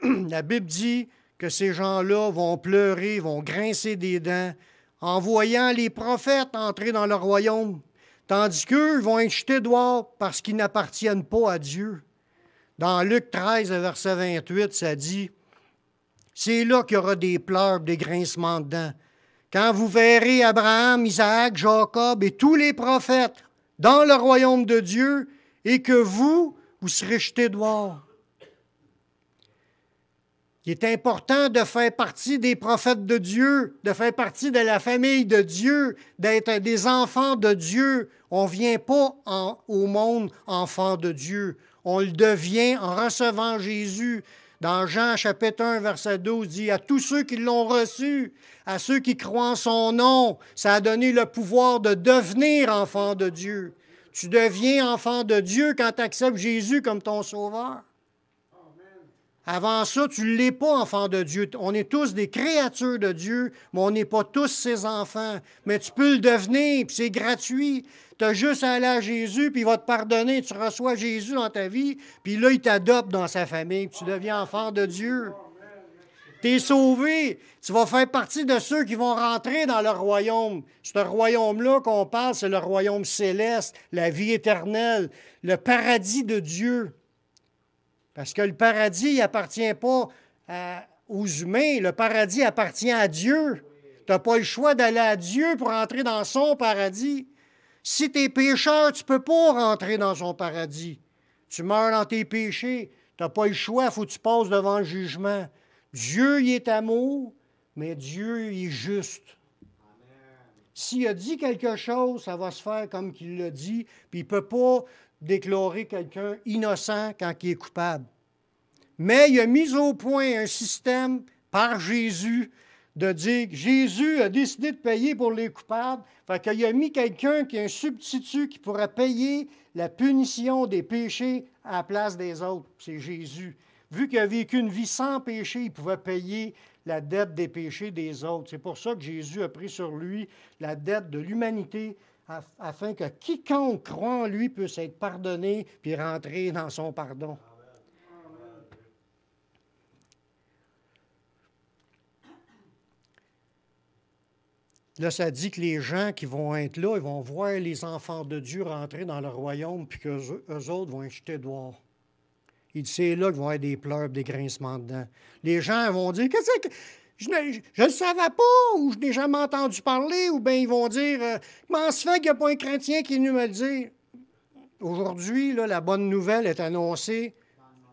La Bible dit que ces gens-là vont pleurer, vont grincer des dents en voyant les prophètes entrer dans le royaume, tandis qu'eux vont être jetés dehors parce qu'ils n'appartiennent pas à Dieu. Dans Luc 13, verset 28, ça dit, « C'est là qu'il y aura des pleurs, des grincements de dents. Quand vous verrez Abraham, Isaac, Jacob et tous les prophètes dans le royaume de Dieu et que vous serez jetés dehors. » Il est important de faire partie des prophètes de Dieu, de faire partie de la famille de Dieu, d'être des enfants de Dieu. On ne vient pas au monde enfant de Dieu. On le devient en recevant Jésus. Dans Jean chapitre 1, verset 12, dit « À tous ceux qui l'ont reçu, à ceux qui croient en son nom, ça a donné le pouvoir de devenir enfant de Dieu. » Tu deviens enfant de Dieu quand tu acceptes Jésus comme ton sauveur. Avant ça, tu ne l'es pas, enfant de Dieu. On est tous des créatures de Dieu, mais on n'est pas tous ses enfants. Mais tu peux le devenir, puis c'est gratuit. Tu as juste à aller à Jésus, puis il va te pardonner. Tu reçois Jésus dans ta vie, puis là, il t'adopte dans sa famille. Tu deviens enfant de Dieu. Tu es sauvé. Tu vas faire partie de ceux qui vont rentrer dans le royaume. Ce royaume-là qu'on parle, c'est le royaume céleste, la vie éternelle, le paradis de Dieu. Parce que le paradis n'appartient pas aux humains, le paradis appartient à Dieu. Tu n'as pas le choix d'aller à Dieu pour entrer dans son paradis. Si tu es pécheur, tu ne peux pas rentrer dans son paradis. Tu meurs dans tes péchés, tu n'as pas le choix, il faut que tu passes devant le jugement. Dieu, il est amour, mais Dieu, il est juste. S'il a dit quelque chose, ça va se faire comme qu'il l'a dit, puis il ne peut pas déclarer quelqu'un innocent quand il est coupable. Mais il a mis au point un système par Jésus de dire que Jésus a décidé de payer pour les coupables. Fait qu'il a mis quelqu'un qui est un substitut qui pourrait payer la punition des péchés à la place des autres. C'est Jésus. Vu qu'il a vécu une vie sans péché, il pouvait payer la dette des péchés des autres. C'est pour ça que Jésus a pris sur lui la dette de l'humanité afin que quiconque croit en lui puisse être pardonné puis rentrer dans son pardon. Là, ça dit que les gens qui vont être là, ils vont voir les enfants de Dieu rentrer dans le royaume puis qu'eux autres vont être jetés dehors. Il dit, c'est là qu'ils vont avoir des pleurs, des grincements de dents. Les gens vont dire, qu'est-ce que... Je ne le savais pas, ou je n'ai jamais entendu parler, ou bien ils vont dire, comment se fait qu'il n'y a pas un chrétien qui est venu me le dire? Aujourd'hui, là, la bonne nouvelle est annoncée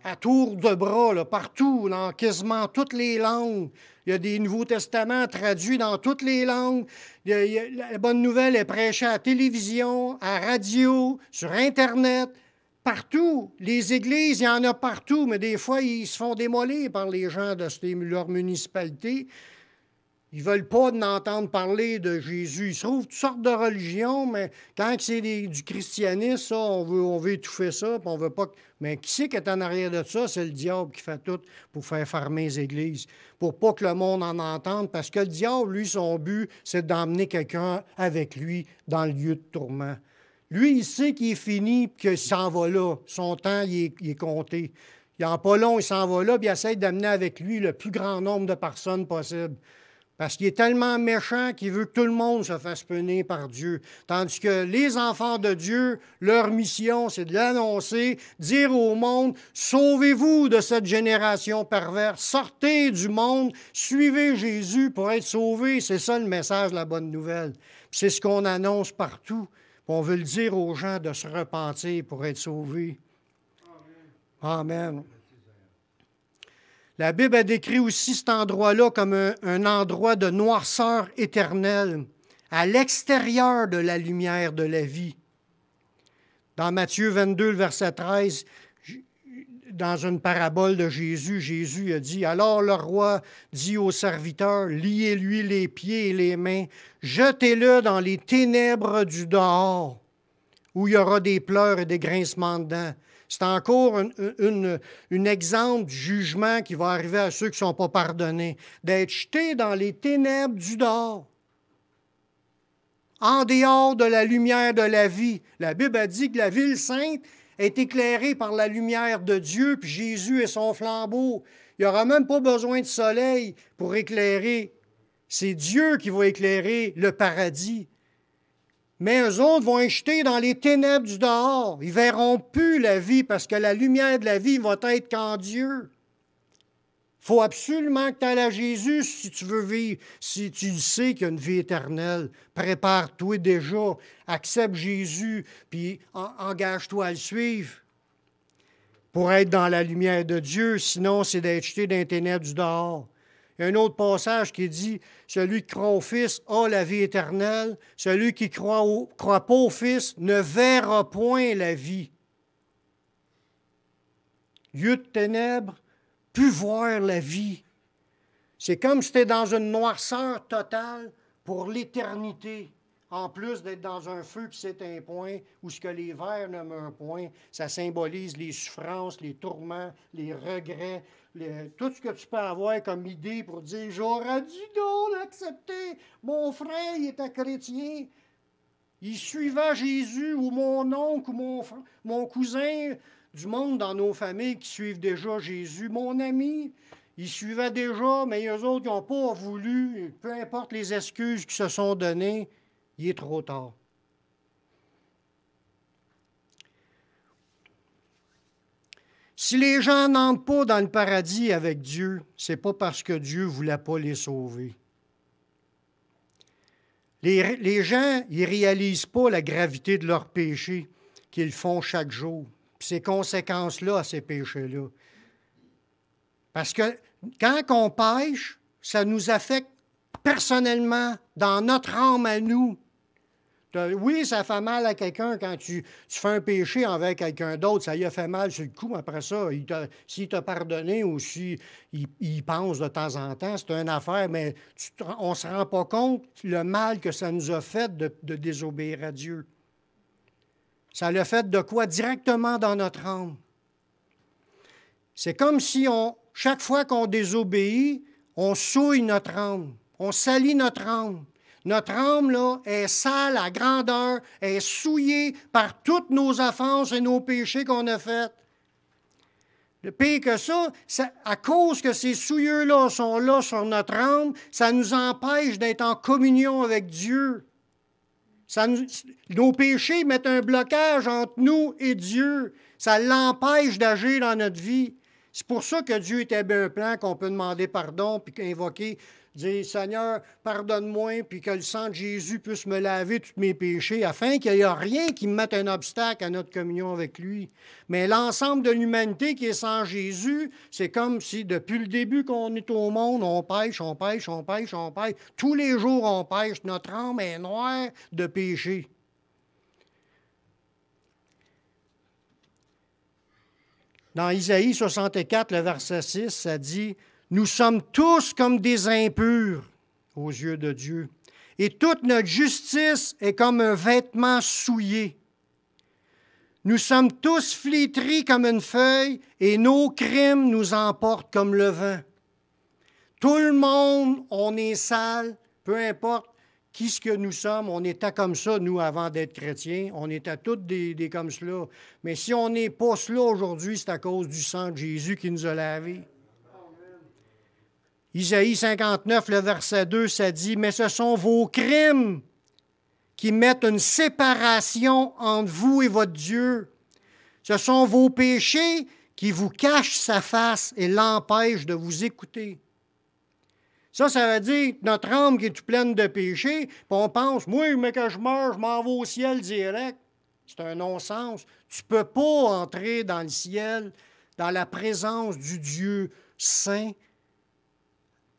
à tour de bras, là, partout, dans quasiment toutes les langues. Il y a des Nouveaux Testaments traduits dans toutes les langues. La bonne nouvelle est prêchée à la télévision, à la radio, sur Internet. Partout. Les églises, il y en a partout, mais des fois, ils se font démolir par les gens de leur municipalité. Ils ne veulent pas entendre parler de Jésus. Ils se trouvent toutes sortes de religions, mais quand c'est du christianisme, ça, on veut étouffer ça, puis on veut pas... Mais qui c'est qui est en arrière de ça? C'est le diable qui fait tout pour faire fermer les églises, pour pas que le monde en entende, parce que le diable, lui, son but, c'est d'emmener quelqu'un avec lui dans le lieu de tourment. Lui, il sait qu'il est fini, puis qu'il s'en va là. Son temps, il est compté. Il n'en pas long, il s'en va là, puis il essaie d'amener avec lui le plus grand nombre de personnes possible Parce qu'il est tellement méchant qu'il veut que tout le monde se fasse punir par Dieu. Tandis que les enfants de Dieu, leur mission, c'est de l'annoncer, dire au monde, sauvez-vous de cette génération perverse, sortez du monde, suivez Jésus pour être sauvés. C'est ça le message de la bonne nouvelle. C'est ce qu'on annonce partout. On veut le dire aux gens de se repentir pour être sauvés. Amen. La Bible a décrit aussi cet endroit-là comme un endroit de noirceur éternelle, à l'extérieur de la lumière de la vie. Dans Matthieu 22, le verset 13, dans une parabole de Jésus, Jésus a dit, « Alors le roi dit aux serviteurs, liez-lui les pieds et les mains, jetez-le dans les ténèbres du dehors, où il y aura des pleurs et des grincements de dents. » C'est encore un exemple du jugement qui va arriver à ceux qui ne sont pas pardonnés, d'être jetés dans les ténèbres du dehors, en dehors de la lumière de la vie. La Bible a dit que la ville sainte est éclairée par la lumière de Dieu, puis Jésus est son flambeau. Il n'y aura même pas besoin de soleil pour éclairer. C'est Dieu qui va éclairer le paradis. Mais eux autres vont être jetés dans les ténèbres du dehors. Ils ne verront plus la vie parce que la lumière de la vie va être qu'en Dieu. Il faut absolument que tu ailles à Jésus si tu veux vivre, si tu sais qu'il y a une vie éternelle. Prépare-toi déjà, accepte Jésus, puis engage-toi à le suivre pour être dans la lumière de Dieu. Sinon, c'est d'être jeté dans les ténèbres du dehors. Il y a un autre passage qui dit « Celui qui croit au Fils a la vie éternelle. Celui qui croit pas au Fils ne verra point la vie. » Lieu de ténèbres, plus voir la vie. C'est comme si tu es dans une noirceur totale pour l'éternité. En plus d'être dans un feu qui s'éteint point, où ce que les vers ne meurent point, ça symbolise les souffrances, les tourments, les regrets, tout ce que tu peux avoir comme idée pour dire « J'aurais dû donc l'accepter. Mon frère, il était chrétien. Il suivait Jésus, ou mon oncle, ou mon cousin, du monde dans nos familles qui suivent déjà Jésus. Mon ami, il suivait déjà, mais eux autres, ils n'ont pas voulu. Peu importe les excuses qui se sont données, il est trop tard. » Si les gens n'entrent pas dans le paradis avec Dieu, ce n'est pas parce que Dieu ne voulait pas les sauver. Les gens, ils ne réalisent pas la gravité de leurs péchés qu'ils font chaque jour, puis ces conséquences-là à ces péchés-là. Parce que quand on pêche, ça nous affecte personnellement, dans notre âme à nous. Oui, ça fait mal à quelqu'un quand tu fais un péché envers quelqu'un d'autre. Ça lui a fait mal sur le coup. Après ça, s'il t'a pardonné ou s'il pense de temps en temps, c'est une affaire, mais on ne se rend pas compte le mal que ça nous a fait de désobéir à Dieu. Ça l'a fait de quoi? Directement dans notre âme. C'est comme si chaque fois qu'on désobéit, on souille notre âme, on salit notre âme. Notre âme, là, est sale à grandeur, est souillée par toutes nos offenses et nos péchés qu'on a faits. Le pire que ça, à cause que ces souillures-là sont là sur notre âme, ça nous empêche d'être en communion avec Dieu. Nos péchés mettent un blocage entre nous et Dieu. Ça l'empêche d'agir dans notre vie. C'est pour ça que Dieu établit un plan qu'on peut demander pardon puis invoquer, dire « Seigneur, pardonne-moi » puis que le sang de Jésus puisse me laver tous mes péchés afin qu'il n'y ait rien qui me mette un obstacle à notre communion avec lui. Mais l'ensemble de l'humanité qui est sans Jésus, c'est comme si depuis le début qu'on est au monde, on pêche, on pêche, on pêche, on pêche. Tous les jours, on pêche. Notre âme est noire de péché. Dans Isaïe 64, le verset 6, ça dit « Nous sommes tous comme des impurs aux yeux de Dieu, et toute notre justice est comme un vêtement souillé. Nous sommes tous flétris comme une feuille, et nos crimes nous emportent comme le vent. » Tout le monde, on est sale, peu importe qui ce que nous sommes, on était comme ça, nous, avant d'être chrétiens. On était tous des comme cela. Mais si on n'est pas cela aujourd'hui, c'est à cause du sang de Jésus qui nous a lavés. Isaïe 59, le verset 2, ça dit, « Mais ce sont vos crimes qui mettent une séparation entre vous et votre Dieu. Ce sont vos péchés qui vous cachent sa face et l'empêchent de vous écouter. » Ça veut dire que notre âme qui est toute pleine de péchés, puis on pense, moi, mais que je meurs, je m'en vais au ciel direct. C'est un non-sens. Tu ne peux pas entrer dans le ciel, dans la présence du Dieu saint,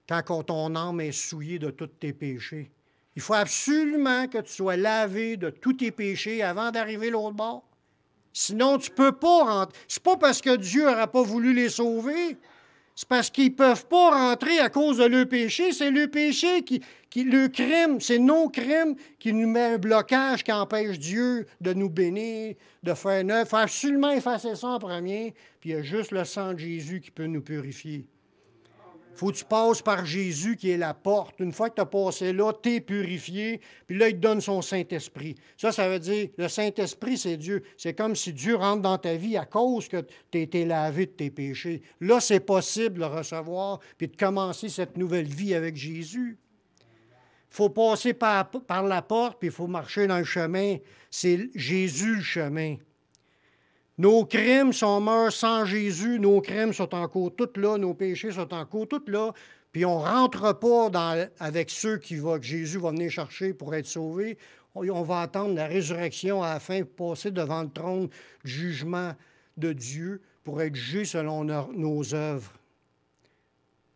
quand ton âme est souillée de tous tes péchés. Il faut absolument que tu sois lavé de tous tes péchés avant d'arriver l'autre bord. Sinon, tu ne peux pas rentrer. Ce n'est pas parce que Dieu n'aura pas voulu les sauver. C'est parce qu'ils ne peuvent pas rentrer à cause de leur péché. C'est le péché le crime, c'est nos crimes qui nous met un blocage qui empêche Dieu de nous bénir, de faire neuf. Il faut absolument effacer ça en premier, puis il y a juste le sang de Jésus qui peut nous purifier. Il faut que tu passes par Jésus qui est la porte. Une fois que tu as passé là, tu es purifié, puis là, il te donne son Saint-Esprit. Ça veut dire, le Saint-Esprit, c'est Dieu. C'est comme si Dieu rentre dans ta vie à cause que tu as été lavé de tes péchés. Là, c'est possible de le recevoir, puis de commencer cette nouvelle vie avec Jésus. Il faut passer par la porte, puis il faut marcher dans le chemin. C'est Jésus le chemin. Nos crimes sont morts sans Jésus, nos crimes sont encore tous là, nos péchés sont encore tous là, puis on ne rentre pas avec ceux que Jésus va venir chercher pour être sauvés. On va attendre la résurrection à la fin pour passer devant le trône du jugement de Dieu pour être jugé selon nos œuvres.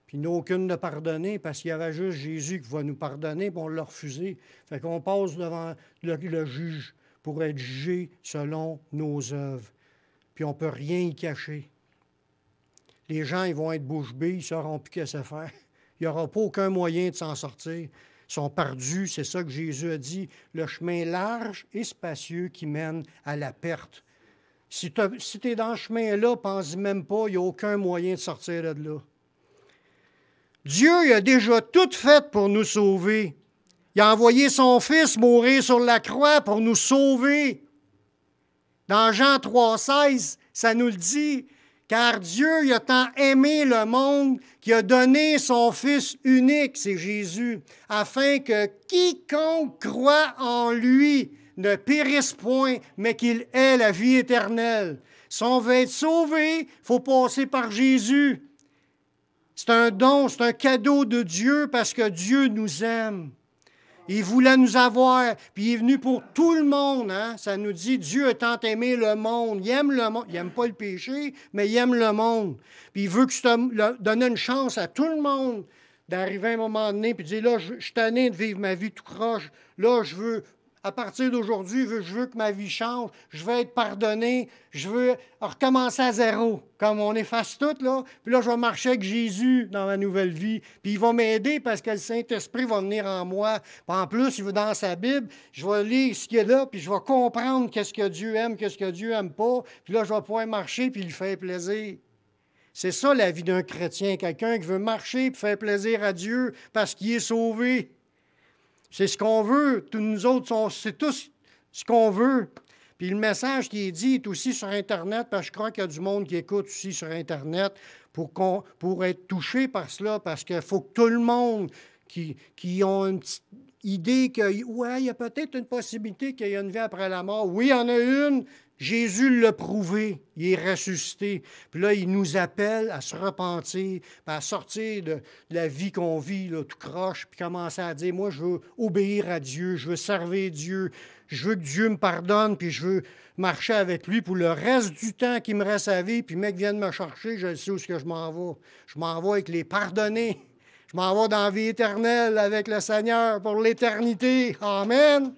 Puis il n'y a aucune de pardonner parce qu'il y avait juste Jésus qui va nous pardonner, puis on l'a refusé. Fait qu'on passe devant le juge pour être jugé selon nos œuvres. Puis on ne peut rien y cacher. Les gens, ils vont être bouche bée, ils ne sauront plus qu'est-ce à faire. Il n'y aura pas aucun moyen de s'en sortir. Ils sont perdus, c'est ça que Jésus a dit, le chemin large et spacieux qui mène à la perte. Si tu es dans ce chemin-là, pense-y même pas, il n'y a aucun moyen de sortir de là. Dieu il a déjà tout fait pour nous sauver. Il a envoyé son Fils mourir sur la croix pour nous sauver. Dans Jean 3,16, ça nous le dit, car Dieu il a tant aimé le monde qu'il a donné son Fils unique, c'est Jésus, afin que quiconque croit en lui ne périsse point, mais qu'il ait la vie éternelle. Si on veut être sauvé, il faut passer par Jésus. C'est un don, c'est un cadeau de Dieu parce que Dieu nous aime. Il voulait nous avoir, puis il est venu pour tout le monde. Hein? Ça nous dit, Dieu a tant aimé le monde. Il aime le monde. Il n'aime pas le péché, mais il aime le monde. Puis il veut que je donne une chance à tout le monde d'arriver à un moment donné, puis de dire, là, je suis tanné de vivre ma vie tout croche. Là, je veux, à partir d'aujourd'hui, je veux que ma vie change. Je veux être pardonné. Je veux recommencer à zéro, comme on efface tout, là. Puis là, je vais marcher avec Jésus dans ma nouvelle vie. Puis il va m'aider parce que le Saint-Esprit va venir en moi. Puis en plus, il va dans sa Bible, je vais lire ce qu'il y a là, puis je vais comprendre qu'est-ce que Dieu aime, qu'est-ce que Dieu n'aime pas. Puis là, je vais pouvoir marcher puis lui faire plaisir. C'est ça la vie d'un chrétien, quelqu'un qui veut marcher et faire plaisir à Dieu parce qu'il est sauvé. C'est ce qu'on veut. Tous nous autres, c'est tout ce qu'on veut. Puis le message qui est dit est aussi sur Internet, parce que je crois qu'il y a du monde qui écoute aussi sur Internet pour être touché par cela, parce qu'il faut que tout le monde qui ont une petite idée que, ouais, il y a peut-être une possibilité qu'il y ait une vie après la mort. Oui, il y en a une. Jésus l'a prouvé, il est ressuscité. Puis là, il nous appelle à se repentir, à sortir de la vie qu'on vit, là, tout croche, puis commencer à dire, moi, je veux obéir à Dieu, je veux servir Dieu, je veux que Dieu me pardonne, puis je veux marcher avec lui pour le reste du temps qui me reste à vivre, puis le mec vient me chercher, je sais où est-ce que je m'en vais. Je m'en vais avec les pardonnés. Je m'en vais dans la vie éternelle avec le Seigneur pour l'éternité. Amen.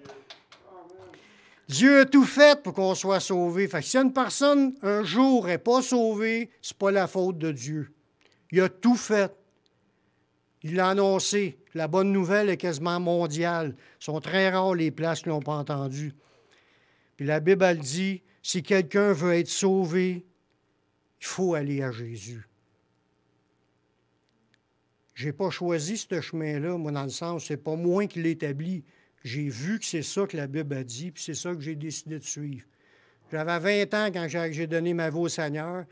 Dieu a tout fait pour qu'on soit sauvé. Fait que si une personne, un jour, n'est pas sauvée, ce n'est pas la faute de Dieu. Il a tout fait. Il l'a annoncé. La bonne nouvelle est quasiment mondiale. Ce sont très rares les places qui ne l'ont pas entendu. Puis la Bible, elle dit, si quelqu'un veut être sauvé, il faut aller à Jésus. Je n'ai pas choisi ce chemin-là, moi, dans le sens, c'est pas moi qui l'établis. J'ai vu que c'est ça que la Bible a dit, puis c'est ça que j'ai décidé de suivre. J'avais 20 ans quand j'ai donné ma vie au Seigneur.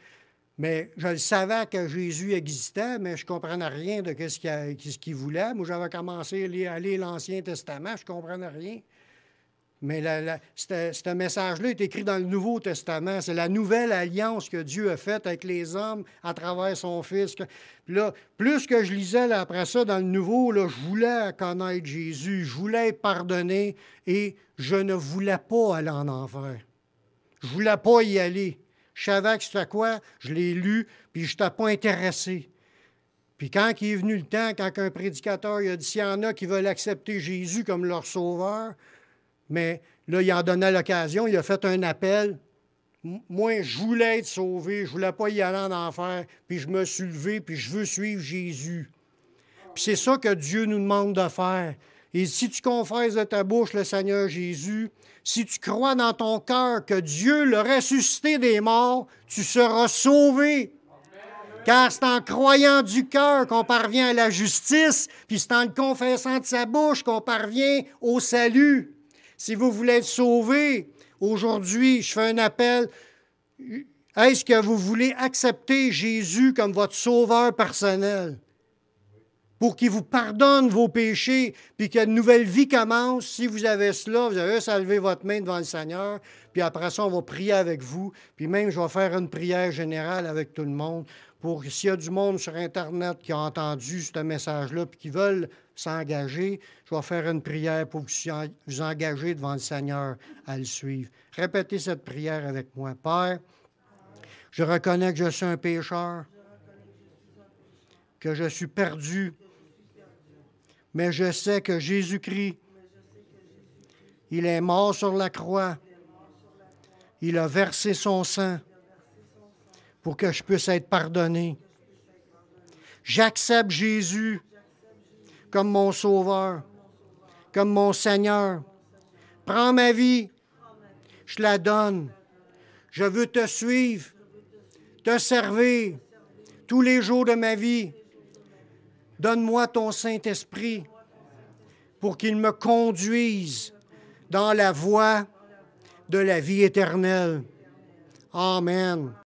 Mais je le savais que Jésus existait, mais je ne comprenais rien de ce qu'il voulait. Moi, j'avais commencé à lire l'Ancien Testament, je ne comprenais rien. Mais ce message-là est écrit dans le Nouveau Testament. C'est la nouvelle alliance que Dieu a faite avec les hommes à travers son Fils. Puis là, plus que je lisais là, après ça dans le Nouveau, là, je voulais connaître Jésus, je voulais être pardonné et je ne voulais pas aller en enfer. Je ne voulais pas y aller. Je savais que c'était quoi, je l'ai lu, puis je n'étais pas intéressé. Puis quand il est venu le temps, quand un prédicateur il a dit s'il y en a qui veulent accepter Jésus comme leur sauveur, mais là, il en donnait l'occasion, il a fait un appel. Moi, je voulais être sauvé, je ne voulais pas y aller en enfer, puis je me suis levé, puis je veux suivre Jésus. Puis c'est ça que Dieu nous demande de faire. Et si tu confesses de ta bouche le Seigneur Jésus, si tu crois dans ton cœur que Dieu l'a ressuscité des morts, tu seras sauvé. Car c'est en croyant du cœur qu'on parvient à la justice, puis c'est en le confessant de sa bouche qu'on parvient au salut. Si vous voulez être sauvé, aujourd'hui, je fais un appel. Est-ce que vous voulez accepter Jésus comme votre sauveur personnel? Pour qu'il vous pardonne vos péchés, puis qu'une nouvelle vie commence. Si vous avez cela, vous avez juste à lever votre main devant le Seigneur, puis après ça, on va prier avec vous. Puis même, je vais faire une prière générale avec tout le monde, pour que s'il y a du monde sur Internet qui a entendu ce message-là, puis qui veulent s'engager, je vais faire une prière pour vous engager devant le Seigneur à le suivre. Répétez cette prière avec moi. Père, je reconnais que je suis un pécheur, que je suis perdu, mais je sais que Jésus-Christ, il est mort sur la croix. Il a versé son sang pour que je puisse être pardonné. J'accepte Jésus comme mon sauveur, comme mon Seigneur. Prends ma vie, je la donne. Je veux te suivre, te servir tous les jours de ma vie. Donne-moi ton Saint-Esprit pour qu'il me conduise dans la voie de la vie éternelle. Amen.